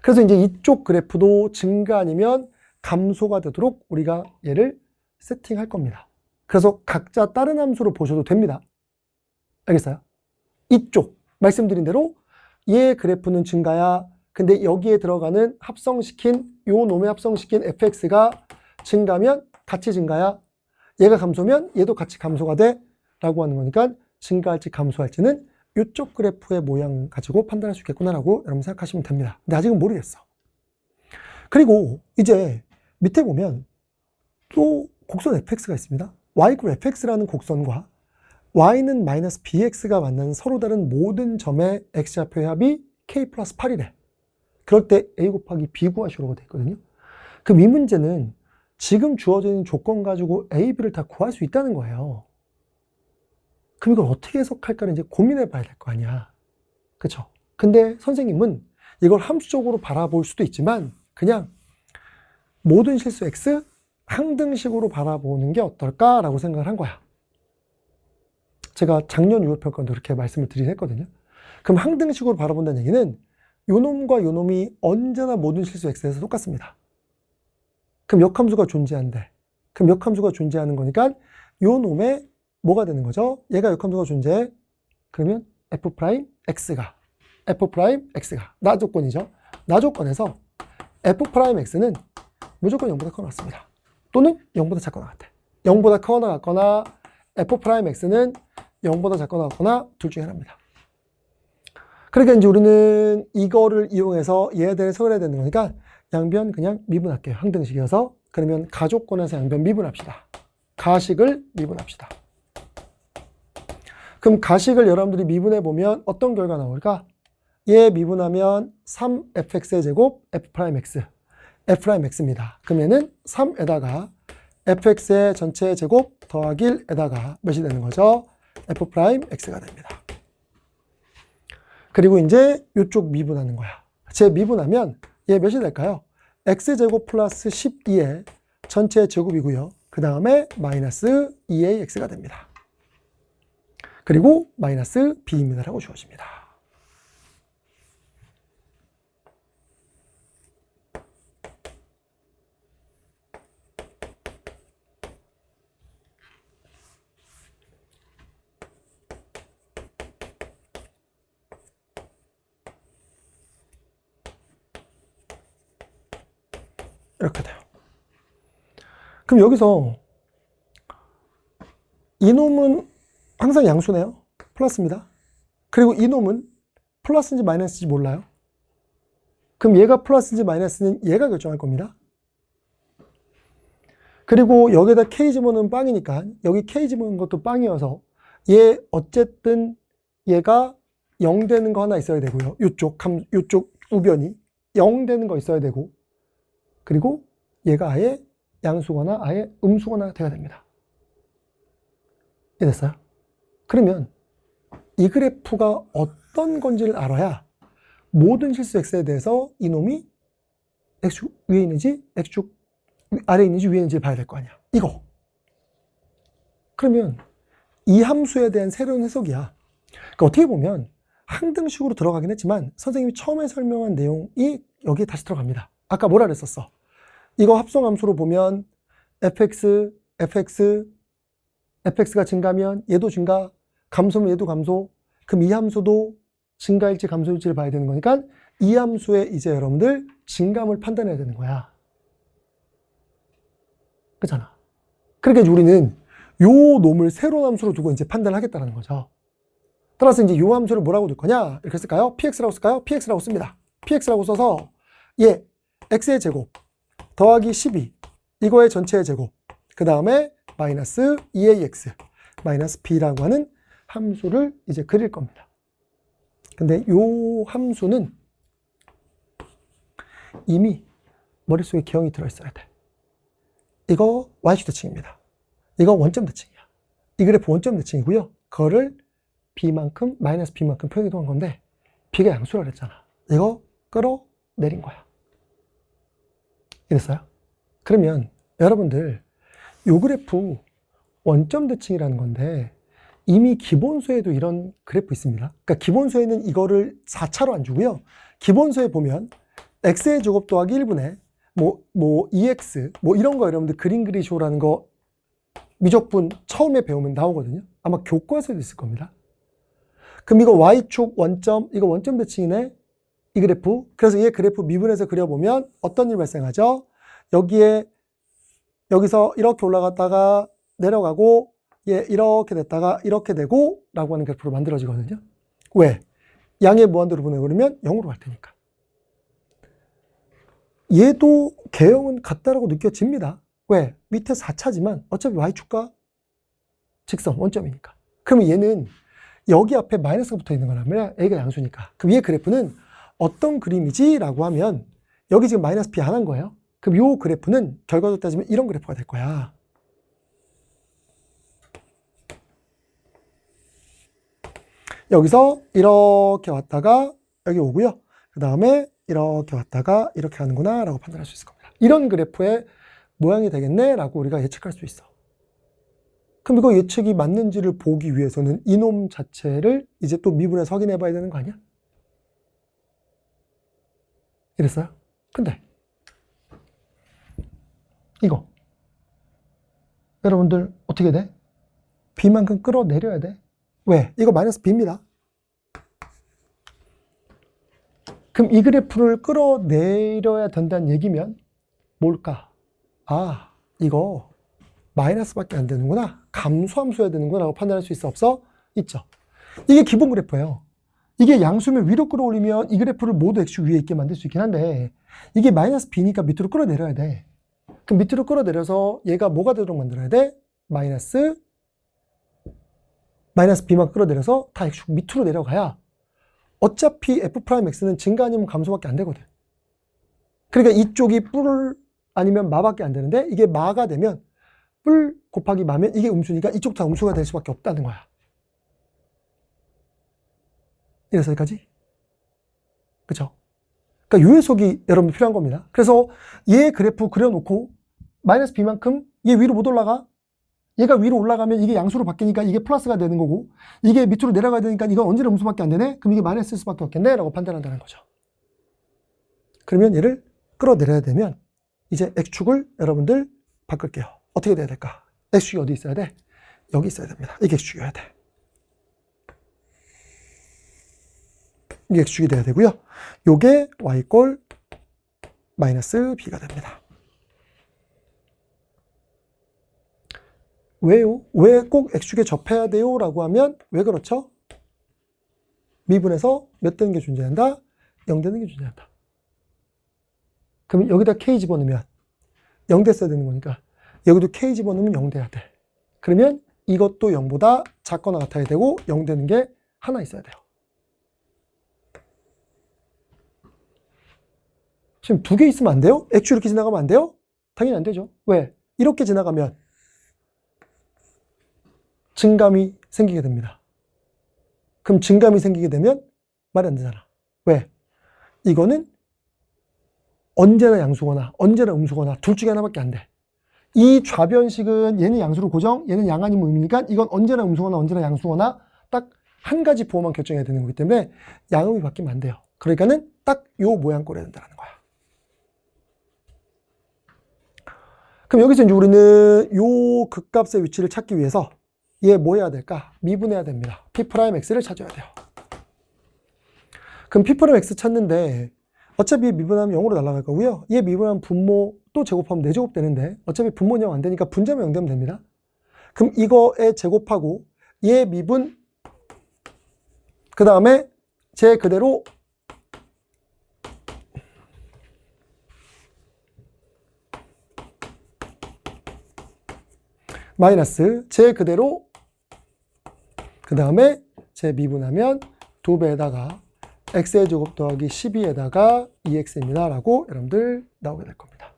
그래서 이제 이쪽 그래프도 증가 아니면 감소가 되도록 우리가 얘를 세팅할 겁니다. 그래서 각자 다른 함수로 보셔도 됩니다. 알겠어요? 이쪽 말씀드린 대로 얘 그래프는 증가야. 근데 여기에 들어가는 합성시킨 요 놈에 합성시킨 fx가 증가면 같이 증가야. 얘가 감소면 얘도 같이 감소가 돼 라고 하는 거니까 증가할지 감소할지는 이쪽 그래프의 모양 가지고 판단할 수 있겠구나라고 여러분 생각하시면 됩니다. 근데 아직은 모르겠어. 그리고 이제 밑에 보면 또 곡선 fx가 있습니다. y = fx라는 곡선과 y는 마이너스 bx가 만나는 서로 다른 모든 점의 x좌표의 합이 k 플러스 8이래. 그럴 때 a 곱하기 b 구하시라고 되어 있거든요. 그럼 이 문제는 지금 주어져 있는 조건 가지고 a, b를 다 구할 수 있다는 거예요. 그럼 이걸 어떻게 해석할까를 이제 고민해 봐야 될 거 아니야. 그쵸? 근데 선생님은 이걸 함수적으로 바라볼 수도 있지만 그냥 모든 실수 x 항등식으로 바라보는 게 어떨까라고 생각을 한 거야. 제가 작년 6월 평가도 그렇게 말씀을 드리긴 했거든요. 그럼 항등식으로 바라본다는 얘기는 요 놈과 요 놈이 언제나 모든 실수 x에서 똑같습니다. 그럼 역함수가 존재한대. 그럼 역함수가 존재하는 거니까 요 놈에 뭐가 되는 거죠? 얘가 역함수가 존재해. 그러면 f'x가 나조건이죠. 나조건에서 f'x는 무조건 0보다 커 나왔습니다. 또는 0보다 작거나 같아. 0보다 커나 같거나 f'x는 0보다 작거나 같거나 둘 중에 하나입니다. 그러니까 이제 우리는 이거를 이용해서 얘들을 세워야 되는 거니까 양변 그냥 미분할게요. 항등식이어서. 그러면 가조건에서 양변 미분합시다. 가식을 미분합시다. 그럼 가식을 여러분들이 미분해 보면 어떤 결과 나올까? 얘 미분하면 3fx의 제곱 f'x f'x입니다. 그럼 얘는 3에다가 fx의 전체 제곱 더하기 1에다가 몇이 되는 거죠? f'x가 됩니다. 그리고 이제 이쪽 미분하는 거야. 제 미분하면 얘 몇이 될까요? x제곱 플러스 12의 전체 제곱이고요. 그 다음에 마이너스 2ax가 됩니다. 그리고 마이너스 b입니다 라고 주어집니다. 이렇게 돼요. 그럼 여기서 이놈은 항상 양수네요. 플러스입니다. 그리고 이놈은 플러스인지 마이너스인지 몰라요. 그럼 얘가 플러스인지 마이너스는 얘가 결정할 겁니다. 그리고 여기다 k 집어넣으면 빵이니까 여기 k 집어넣은 것도 빵이어서 얘 어쨌든 얘가 0 되는 거 하나 있어야 되고요. 요쪽 우변이 0 되는 거 있어야 되고 그리고 얘가 아예 양수거나 아예 음수거나 돼야 됩니다. 이해됐어요? 그러면 이 그래프가 어떤 건지를 알아야 모든 실수 x에 대해서 이놈이 x축 위에 있는지 x축 아래에 있는지 위에 있는지 봐야 될 거 아니야. 이거. 그러면 이 함수에 대한 새로운 해석이야. 그러니까 어떻게 보면 항등식으로 들어가긴 했지만 선생님이 처음에 설명한 내용이 여기에 다시 들어갑니다. 아까 뭐라 그랬었어? 이거 합성함수로 보면 fx가 증가하면 얘도 증가, 감소면 얘도 감소. 그럼 이 함수도 증가일지 감소일지를 봐야 되는 거니까 이 함수의 이제 여러분들 증감을 판단해야 되는 거야. 그렇잖아. 그러니까 우리는 요 놈을 새로운 함수로 두고 이제 판단을 하겠다는 거죠. 따라서 이제 요 함수를 뭐라고 둘 거냐? 이렇게 쓸까요? px라고 쓸까요? px라고 씁니다. px라고 써서 얘 x의 제곱 더하기 12 이거의 전체의 제곱 그 다음에 마이너스 2ax 마이너스 b라고 하는 함수를 이제 그릴 겁니다. 근데 요 함수는 이미 머릿속에 기형이 들어있어야 돼. 이거 y축 대칭입니다. 이거 원점 대칭이야. 이 그래프 원점 대칭이고요. 그거를 b만큼 마이너스 b만큼 표현해둔 건데 b가 양수라 그랬잖아. 이거 끌어내린 거야. 이랬어요? 그러면 여러분들 요 그래프 원점 대칭이라는 건데 이미 기본수에도 이런 그래프 있습니다. 그러니까 기본수에는 이거를 4차로 안 주고요. 기본수에 보면 x의 제곱 더하기 1분의 뭐 2x 뭐 이런 거 여러분들 그림 그리쇼라는 거 미적분 처음에 배우면 나오거든요. 아마 교과서에도 있을 겁니다. 그럼 이거 y축 원점, 이거 원점 대칭이네. 이 그래프. 그래서 이 그래프 미분해서 그려보면 어떤 일 발생하죠? 여기서 이렇게 올라갔다가 내려가고 얘 이렇게 됐다가 이렇게 되고 라고 하는 그래프로 만들어지거든요. 왜? 양의 무한대로 보내버리면 0으로 갈 테니까. 얘도 개형은 같다라고 느껴집니다. 왜? 밑에 4차지만 어차피 y축과 직선 원점이니까. 그러면 얘는 여기 앞에 마이너스가 붙어 있는 거라면 a가 양수니까. 그럼 얘 그래프는 어떤 그림이지? 라고 하면 여기 지금 마이너스 b 안 한 거예요. 그럼 요 그래프는 결과적으로 따지면 이런 그래프가 될 거야. 여기서 이렇게 왔다가 여기 오고요. 그 다음에 이렇게 왔다가 이렇게 하는구나 라고 판단할 수 있을 겁니다. 이런 그래프의 모양이 되겠네 라고 우리가 예측할 수 있어. 그럼 이거 예측이 맞는지를 보기 위해서는 이놈 자체를 이제 또 미분해서 확인해 봐야 되는 거 아니야? 이랬어요? 근데 이거 여러분들 어떻게 돼? b만큼 끌어내려야 돼. 왜? 이거 마이너스 b입니다. 그럼 이 그래프를 끌어내려야 된다는 얘기면 뭘까? 아, 이거 마이너스밖에 안 되는구나. 감소함수해야 되는구나 라고 판단할 수 있어? 없어? 있죠. 이게 기본 그래프예요. 이게 양수면 위로 끌어올리면 이 그래프를 모두 x축 위에 있게 만들 수 있긴 한데 이게 마이너스 b니까 밑으로 끌어내려야 돼. 그럼 밑으로 끌어내려서 얘가 뭐가 되도록 만들어야 돼? 마이너스 b만 끌어내려서 다 x축 밑으로 내려가야 어차피 f'x는 증가 아니면 감소밖에 안 되거든. 그러니까 이쪽이 뿔 아니면 마밖에 안 되는데 이게 마가 되면 뿔 곱하기 마면 이게 음수니까 이쪽 다 음수가 될 수밖에 없다는 거야. 이래서 여기까지. 그쵸? 그러니까 요 해석이 여러분 필요한 겁니다. 그래서 얘 그래프 그려놓고 마이너스 b만큼 얘 위로 못 올라가. 얘가 위로 올라가면 이게 양수로 바뀌니까 이게 플러스가 되는 거고 이게 밑으로 내려가야 되니까 이건 언제나 음수밖에 안 되네? 그럼 이게 마이너스일 수밖에 없겠네? 라고 판단한다는 거죠. 그러면 얘를 끌어내려야 되면 이제 x축을 여러분들 바꿀게요. 어떻게 돼야 될까? x축이 어디 있어야 돼? 여기 있어야 됩니다. 이게 x축이어야 돼. 이게 x축이 돼야 되고요. 요게 y 꼴 마이너스 b가 됩니다. 왜요? 왜 꼭 x축에 접해야 돼요? 라고 하면 왜 그렇죠? 미분에서 몇 되는 게 존재한다? 0 되는 게 존재한다. 그러면 여기다 k 집어넣으면 0 됐어야 되는 거니까 여기도 k 집어넣으면 0 돼야 돼. 그러면 이것도 0보다 작거나 같아야 되고 0 되는 게 하나 있어야 돼요. 지금 두 개 있으면 안 돼요? x축 이렇게 지나가면 안 돼요? 당연히 안 되죠. 왜? 이렇게 지나가면 증감이 생기게 됩니다. 그럼 증감이 생기게 되면 말이 안 되잖아. 왜? 이거는 언제나 양수거나 언제나 음수거나 둘 중에 하나밖에 안 돼. 이 좌변식은 얘는 양수로 고정, 얘는 양 아니면 음이니까 이건 언제나 음수거나 언제나 양수거나 딱 한 가지 부호만 결정해야 되는 거기 때문에 양음이 바뀌면 안 돼요. 그러니까는 딱 요 모양꼴해야 된다는 거야. 그럼 여기서 이제 우리는 요 극값의 위치를 찾기 위해서 얘 뭐 해야 될까? 미분해야 됩니다. P'X를 찾아야 돼요. 그럼 P'X 찾는데 어차피 미분하면 0으로 날아갈 거고요. 얘 미분하면 분모 또 제곱하면 4제곱 되는데 어차피 분모는 0 안 되니까 분자면 0 되면 됩니다. 그럼 이거에 제곱하고 얘 미분 그 다음에 제 그대로 마이너스 제 그대로 그 다음에 제 미분하면 2배에다가 x의 제곱 더하기 12에다가 2x입니다 라고 여러분들 나오게 될 겁니다.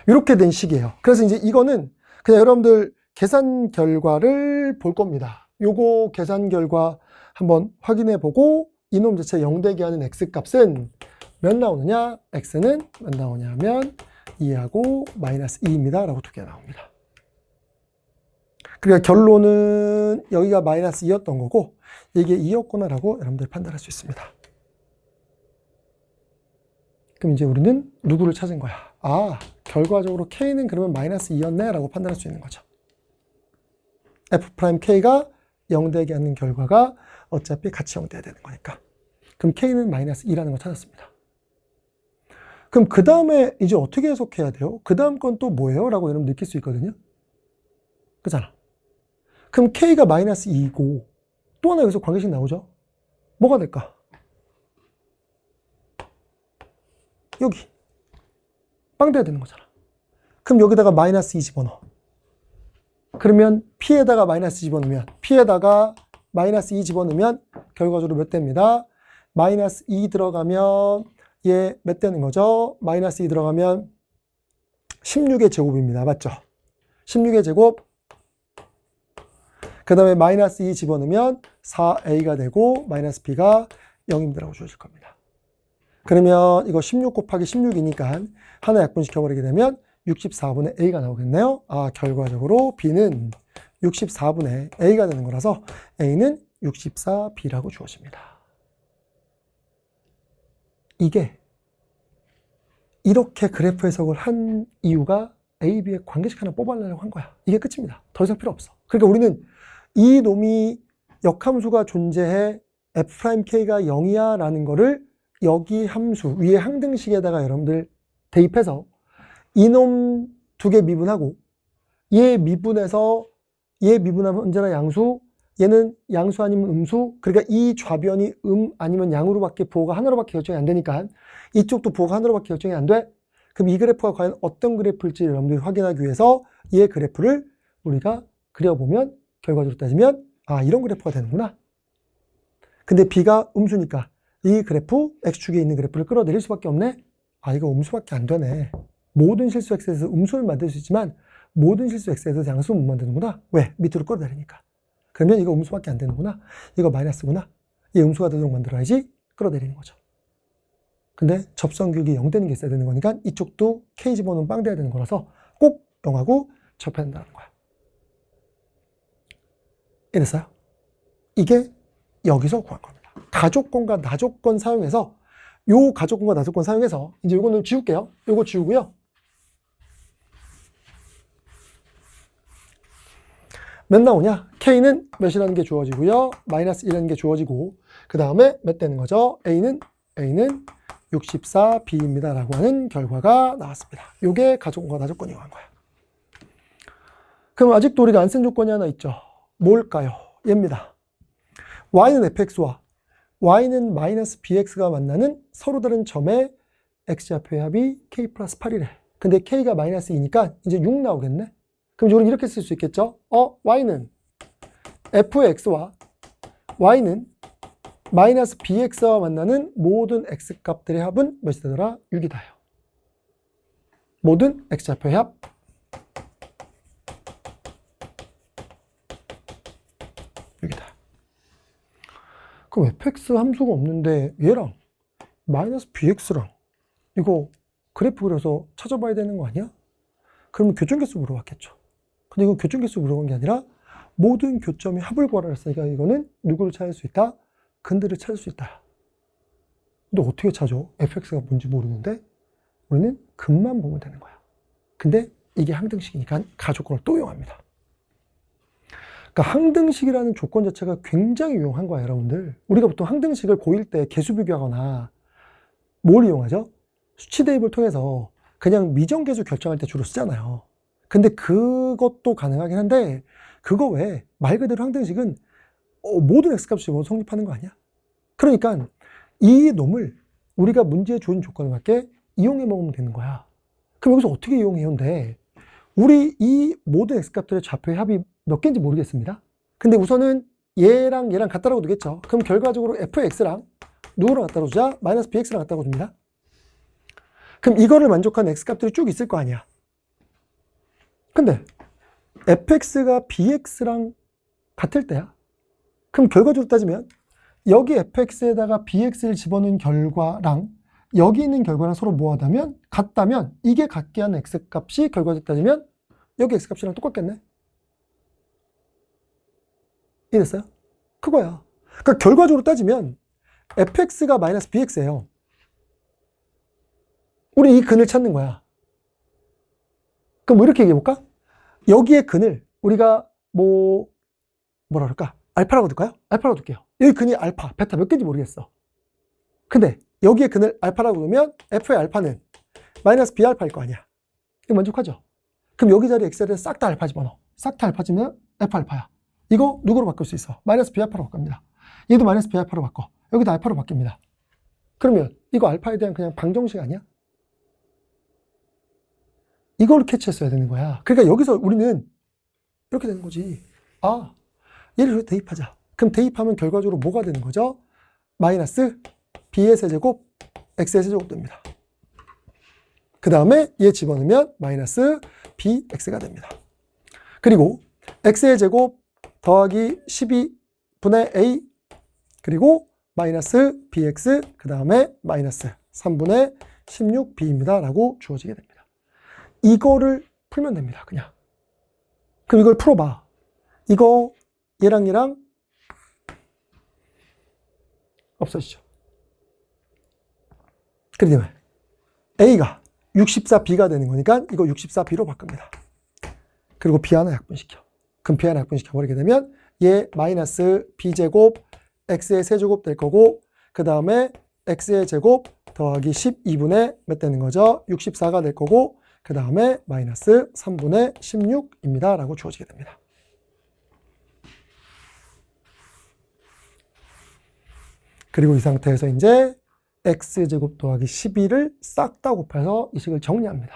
이렇게 된 식이에요. 그래서 이제 이거는 그냥 여러분들 계산 결과를 볼 겁니다. 요거 계산 결과 한번 확인해 보고 이놈 자체 0되게 하는 x 값은 몇 나오느냐? x는 몇 나오냐 하면 2하고 마이너스 2입니다 라고 두 개 나옵니다. 그러니까 결론은 여기가 마이너스 2였던 거고 이게 2였구나 라고 여러분들 판단할 수 있습니다. 그럼 이제 우리는 누구를 찾은 거야? 아, 결과적으로 K는 그러면 마이너스 2였네 라고 판단할 수 있는 거죠. F'K가 0되게 하는 결과가 어차피 같이 0 돼야 되는 거니까. 그럼 K는 마이너스 2라는 걸 찾았습니다. 그럼 그 다음에 이제 어떻게 해석해야 돼요? 그 다음 건 또 뭐예요? 라고 여러분 느낄 수 있거든요. 그잖아. 그럼 K가 마이너스 2이고 또 하나 여기서 관계식 나오죠? 뭐가 될까? 여기 빵 돼야 되는 거잖아. 그럼 여기다가 마이너스 2 집어넣어. 그러면 P에다가 마이너스 집어넣으면 P에다가 마이너스 2 집어넣으면 결과적으로 몇 됩니다? 마이너스 2 들어가면 얘 몇 되는 거죠? 마이너스 2 들어가면 16의 제곱입니다. 맞죠? 16의 제곱 그 다음에 마이너스 2 집어넣으면 4a가 되고 마이너스 b가 0입니다라고 주어질 겁니다. 그러면 이거 16 곱하기 16이니까 하나 약분시켜버리게 되면 64분의 a가 나오겠네요. 아, 결과적으로 b는 64분의 a가 되는 거라서 a는 64b라고 주어집니다. 이게 이렇게 그래프 해석을 한 이유가 A, B의 관계식 하나 뽑아내려고 한 거야. 이게 끝입니다. 더 이상 필요 없어. 그러니까 우리는 이 놈이 역함수가 존재해 F'K가 0이야 라는 거를 여기 함수 위에 항등식에다가 여러분들 대입해서 이놈 두 개 미분하고 얘 미분해서 얘 미분하면 언제나 양수 얘는 양수 아니면 음수 그러니까 이 좌변이 아니면 양으로밖에 부호가 하나로밖에 결정이 안 되니까 이쪽도 부호가 하나로밖에 결정이 안 돼. 그럼 이 그래프가 과연 어떤 그래프일지 여러분들이 확인하기 위해서 이 그래프를 우리가 그려보면 결과적으로 따지면 아 이런 그래프가 되는구나. 근데 B가 음수니까 이 그래프 X축에 있는 그래프를 끌어내릴 수밖에 없네. 아 이거 음수밖에 안 되네. 모든 실수 X에서 음수를 만들 수 있지만 모든 실수 X에서 양수 못 만드는구나. 왜? 밑으로 끌어내리니까. 그러면 이거 음수밖에 안 되는구나. 이거 마이너스구나. 이 음수가 되도록 만들어야지 끌어내리는 거죠. 근데 접선규격이 0 되는 게 있어야 되는 거니까 이쪽도 K 집어넣으면 빵 돼야 되는 거라서 꼭 0하고 접해야 된다는 거야. 이랬어요? 이게 여기서 구한 겁니다. 가조건과 나조건 사용해서 요 가조건과 나조건 사용해서 이제 요거는 지울게요. 요거 지우고요. 몇 나오냐? K는 몇이라는 게 주어지고요. 마이너스 1이라는 게 주어지고 그 다음에 몇 되는 거죠? A는 64B입니다 라고 하는 결과가 나왔습니다. 요게 가조건과 나조건이고 한 거야. 그럼 아직도 우리가 안 쓴 조건이 하나 있죠. 뭘까요? 얘입니다. Y는 fx와 Y는 마이너스 bx가 만나는 서로 다른 점의 x좌표의 합이 k 플러스 8이래. 근데 k가 마이너스 2니까 이제 6 나오겠네. 그럼 우리는 이렇게 쓸 수 있겠죠? Y는 fx와 Y는 마이너스 bx와 만나는 모든 x값들의 합은 몇이 되더라? 6이다요. 모든 x좌표의 합 6이다. 그럼 fx 함수가 없는데 얘랑 마이너스 bx랑 이거 그래프 그려서 찾아봐야 되는 거 아니야? 그러면 교점 개수 물어봤겠죠. 근데 이건 교점 개수 물어본 게 아니라 모든 교점의 합을 구하라 했으니까 이거는 누구를 찾을 수 있다? 근들을 찾을 수 있다. 근데 어떻게 찾아? fx가 뭔지 모르는데 우리는 근만 보면 되는 거야. 근데 이게 항등식이니까 가조건을 또 이용합니다. 그러니까 항등식이라는 조건 자체가 굉장히 유용한 거야, 여러분들. 우리가 보통 항등식을 고1 때 개수 비교하거나 뭘 이용하죠? 수치 대입을 통해서 그냥 미정계수 결정할 때 주로 쓰잖아요. 근데 그것도 가능하긴 한데 그거 외에 말 그대로 항등식은 모든 x값이 성립하는 거 아니야? 그러니까 이 놈을 우리가 문제에 주어진 조건에 맞게 이용해 먹으면 되는 거야. 그럼 여기서 어떻게 이용해요? 근데 우리 이 모든 x값들의 좌표의 합이 몇 개인지 모르겠습니다. 근데 우선은 얘랑 얘랑 같다라고 두겠죠. 그럼 결과적으로 fx랑 누구랑 같다고 두자? 마이너스 bx랑 같다고 둡니다. 그럼 이거를 만족하는 x값들이 쭉 있을 거 아니야. 근데 fx가 bx랑 같을 때야. 그럼 결과적으로 따지면 여기 fx에다가 bx를 집어넣은 결과랑 여기 있는 결과랑 서로 뭐하다면 같다면 이게 같게 하는 x값이 결과적으로 따지면 여기 x값이랑 똑같겠네. 이랬어요? 그거야. 그러니까 결과적으로 따지면 fx가 마이너스 bx예요. 우리 이 근을 찾는 거야. 그럼 뭐 이렇게 얘기해볼까? 여기에 근을 우리가 뭐라 그럴까? 알파라고 둘까요? 알파라고 둘게요. 여기 근이 알파, 베타 몇 개인지 모르겠어. 근데 여기에 근을 알파라고 두면 f의 알파는 마이너스 b알파일 거 아니야. 이거 만족하죠? 그럼 여기 자리에 x에 대해서 싹 다 알파 집어넣어. 싹 다 알파 집으면 f 알파야. 이거 누구로 바꿀 수 있어? 마이너스 b알파로 바꿉니다. 얘도 마이너스 b알파로 바꿔. 여기도 알파로 바뀝니다. 그러면 이거 알파에 대한 그냥 방정식 아니야? 이걸 캐치했어야 되는 거야. 그러니까 여기서 우리는 이렇게 되는 거지. 아, 얘를 대입하자. 그럼 대입하면 결과적으로 뭐가 되는 거죠? 마이너스 b의 세제곱 x의 세제곱 됩니다. 그 다음에 얘 집어넣으면 마이너스 bx가 됩니다. 그리고 x의 제곱 더하기 12분의 a 그리고 마이너스 bx 그 다음에 마이너스 3분의 16b입니다. 라고 주어지게 됩니다. 이거를 풀면 됩니다. 그냥. 그럼 이걸 풀어봐. 이거 얘랑 얘랑 없어지죠. 그렇기 때문에 A가 64B가 되는 거니까 이거 64B로 바꿉니다. 그리고 B 하나 약분시켜. 그럼 B 하나 약분시켜버리게 되면 얘 마이너스 B제곱 X의 세제곱 될 거고 그 다음에 X의 제곱 더하기 12분의 몇 되는 거죠? 64가 될 거고 그 다음에 마이너스 3분의 16입니다. 라고 주어지게 됩니다. 그리고 이 상태에서 이제 x제곱 더하기 12를 싹 다 곱해서 이 식을 정리합니다.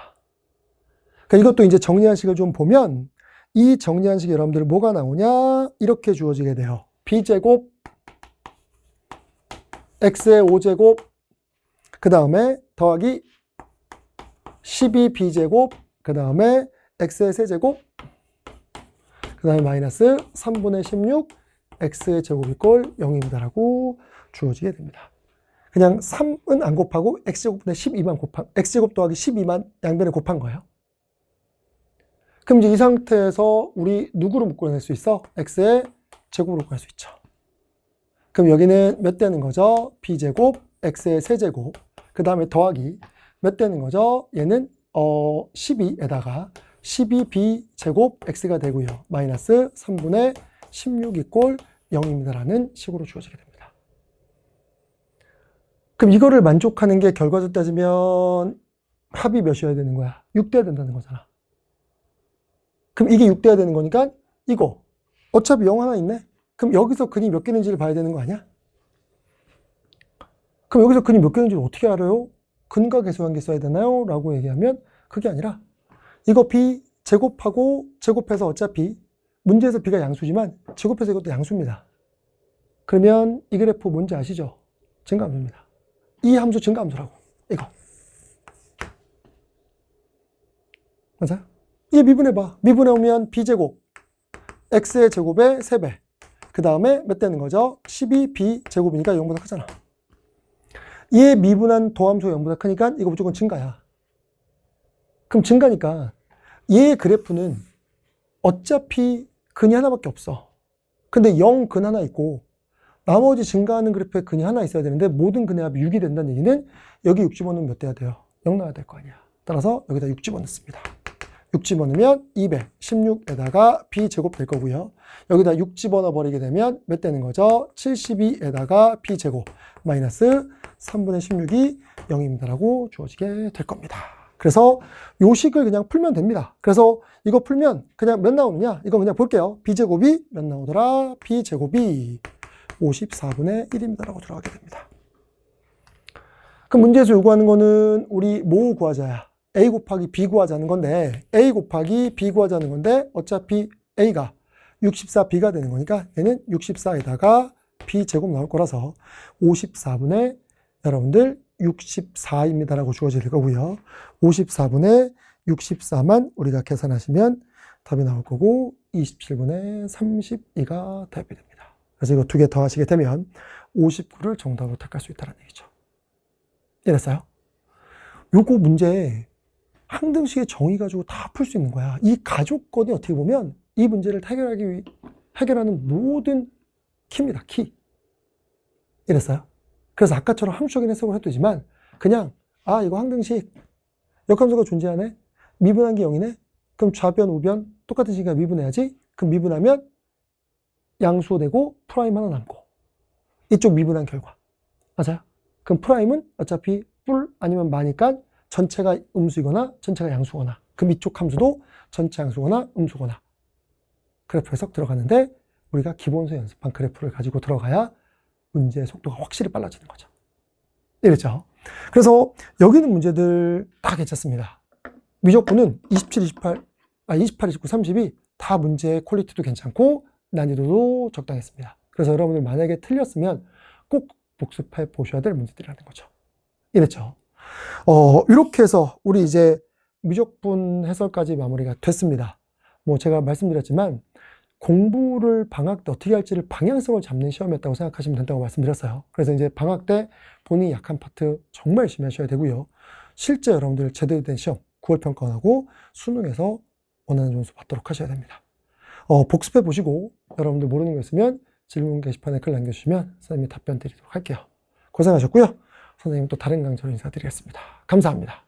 그러니까 이것도 이제 정리한 식을 좀 보면 이 정리한 식이 여러분들 뭐가 나오냐? 이렇게 주어지게 돼요. b제곱 x의 5제곱 그 다음에 더하기 12b제곱 그 다음에 x의 세제곱 그 다음에 마이너스 3분의 16 x의 제곱 이꼴 0입니다. 라고 주어지게 됩니다. 그냥 3은 안 곱하고 x제곱분의 12만 곱한 x제곱 더하기 12만 양변에 곱한 거예요. 그럼 이제 이 상태에서 우리 누구로 묶어낼 수 있어? x의 제곱으로 구할 수 있죠. 그럼 여기는 몇 되는 거죠? b제곱 x의 세제곱 그 다음에 더하기 몇 되는 거죠? 얘는 12에다가 12b 제곱 x가 되고요. 마이너스 3분의 16 이꼴 0입니다. 라는 식으로 주어지게 됩니다. 그럼 이거를 만족하는 게 결과적으로 따지면 합이 몇이어야 되는 거야? 6대야 된다는 거잖아. 그럼 이게 6대야 되는 거니까 이거 어차피 0 하나 있네? 그럼 여기서 근이 몇 개인지를 봐야 되는 거 아니야? 그럼 여기서 근이 몇 개인지를 어떻게 알아요? 근과 계수관계 써야 되나요? 라고 얘기하면 그게 아니라 이거 b 제곱하고 제곱해서 어차피 문제에서 b가 양수지만 제곱해서 이것도 양수입니다. 그러면 이 그래프 뭔지 아시죠? 증가함수입니다. 이 함수 증가함수라고. 이거. 맞아요? 얘 미분해봐. 미분해오면 b제곱 x의 제곱의 3배 그 다음에 몇 되는 거죠? 12b 제곱이니까 0보다 크잖아. 얘 미분한 도함수가 0보다 크니까 이거 무조건 증가야. 그럼 증가니까 얘의 그래프는 어차피 근이 하나밖에 없어. 근데 0근 하나 있고 나머지 증가하는 그래프에 근이 하나 있어야 되는데 모든 근의 합이 6이 된다는 얘기는 여기 6 집어넣으면 몇 돼야 돼요? 0 나와야 될 거 아니야. 따라서 여기다 6 집어넣습니다. 6 집어넣으면 216에다가 b제곱 될 거고요. 여기다 6 집어넣어 버리게 되면 몇 되는 거죠? 72에다가 b제곱 마이너스 3분의 16이 0입니다라고 주어지게 될 겁니다. 그래서 요 식을 그냥 풀면 됩니다. 그래서 이거 풀면 그냥 몇 나오느냐? 이거 그냥 볼게요. b제곱이 몇 나오더라? b제곱이 54분의 1입니다라고 들어가게 됩니다. 그럼 문제에서 요구하는 거는 우리 뭐 구하자야? a 곱하기 b 구하자는 건데 a 곱하기 b 구하자는 건데 어차피 a가 64b가 되는 거니까 얘는 64에다가 b제곱 나올 거라서 54분의 여러분들 64입니다라고 주어질 거고요. 54분의 64만 우리가 계산하시면 답이 나올 거고 27분의 32가 답이 됩니다. 그래서 이거 두 개 더하시게 되면 59를 정답으로 택할 수 있다는 얘기죠. 이랬어요? 요거 문제 항등식의 정의 가지고 다 풀 수 있는 거야. 이 가족권이 어떻게 보면 이 문제를 해결하는 모든 키입니다. 키. 이랬어요? 그래서 아까처럼 함수적인 해석을 해도 되지만 그냥 이거 항등식 역함수가 존재하네? 미분한 게 0이네? 그럼 좌변, 우변 똑같은 식이니까 미분해야지? 그럼 미분하면 양수가 되고 프라임 하나 남고 이쪽 미분한 결과. 맞아요? 그럼 프라임은 어차피 뿔 아니면 마니까 전체가 음수이거나 전체가 양수거나 그럼 이쪽 함수도 전체 양수거나 음수거나 그래프 해석 들어가는데 우리가 기본서 연습한 그래프를 가지고 들어가야 문제의 속도가 확실히 빨라지는 거죠. 이랬죠. 그래서 여기 있는 문제들 다 괜찮습니다. 미적분은 27, 28, 29, 30이 다 문제의 퀄리티도 괜찮고 난이도도 적당했습니다. 그래서 여러분들 만약에 틀렸으면 꼭 복습해 보셔야 될 문제들이라는 거죠. 이랬죠. 이렇게 해서 우리 이제 미적분 해설까지 마무리가 됐습니다. 뭐 제가 말씀드렸지만 공부를 방학 때 어떻게 할지를 방향성을 잡는 시험이었다고 생각하시면 된다고 말씀드렸어요. 그래서 이제 방학 때 본인이 약한 파트 정말 열심히 하셔야 되고요. 실제 여러분들 제대로 된 시험 9월 평가원하고 수능에서 원하는 점수 받도록 하셔야 됩니다. 복습해 보시고 여러분들 모르는 거 있으면 질문 게시판에 글 남겨주시면 선생님이 답변 드리도록 할게요. 고생하셨고요. 선생님 또 다른 강좌로 인사드리겠습니다. 감사합니다.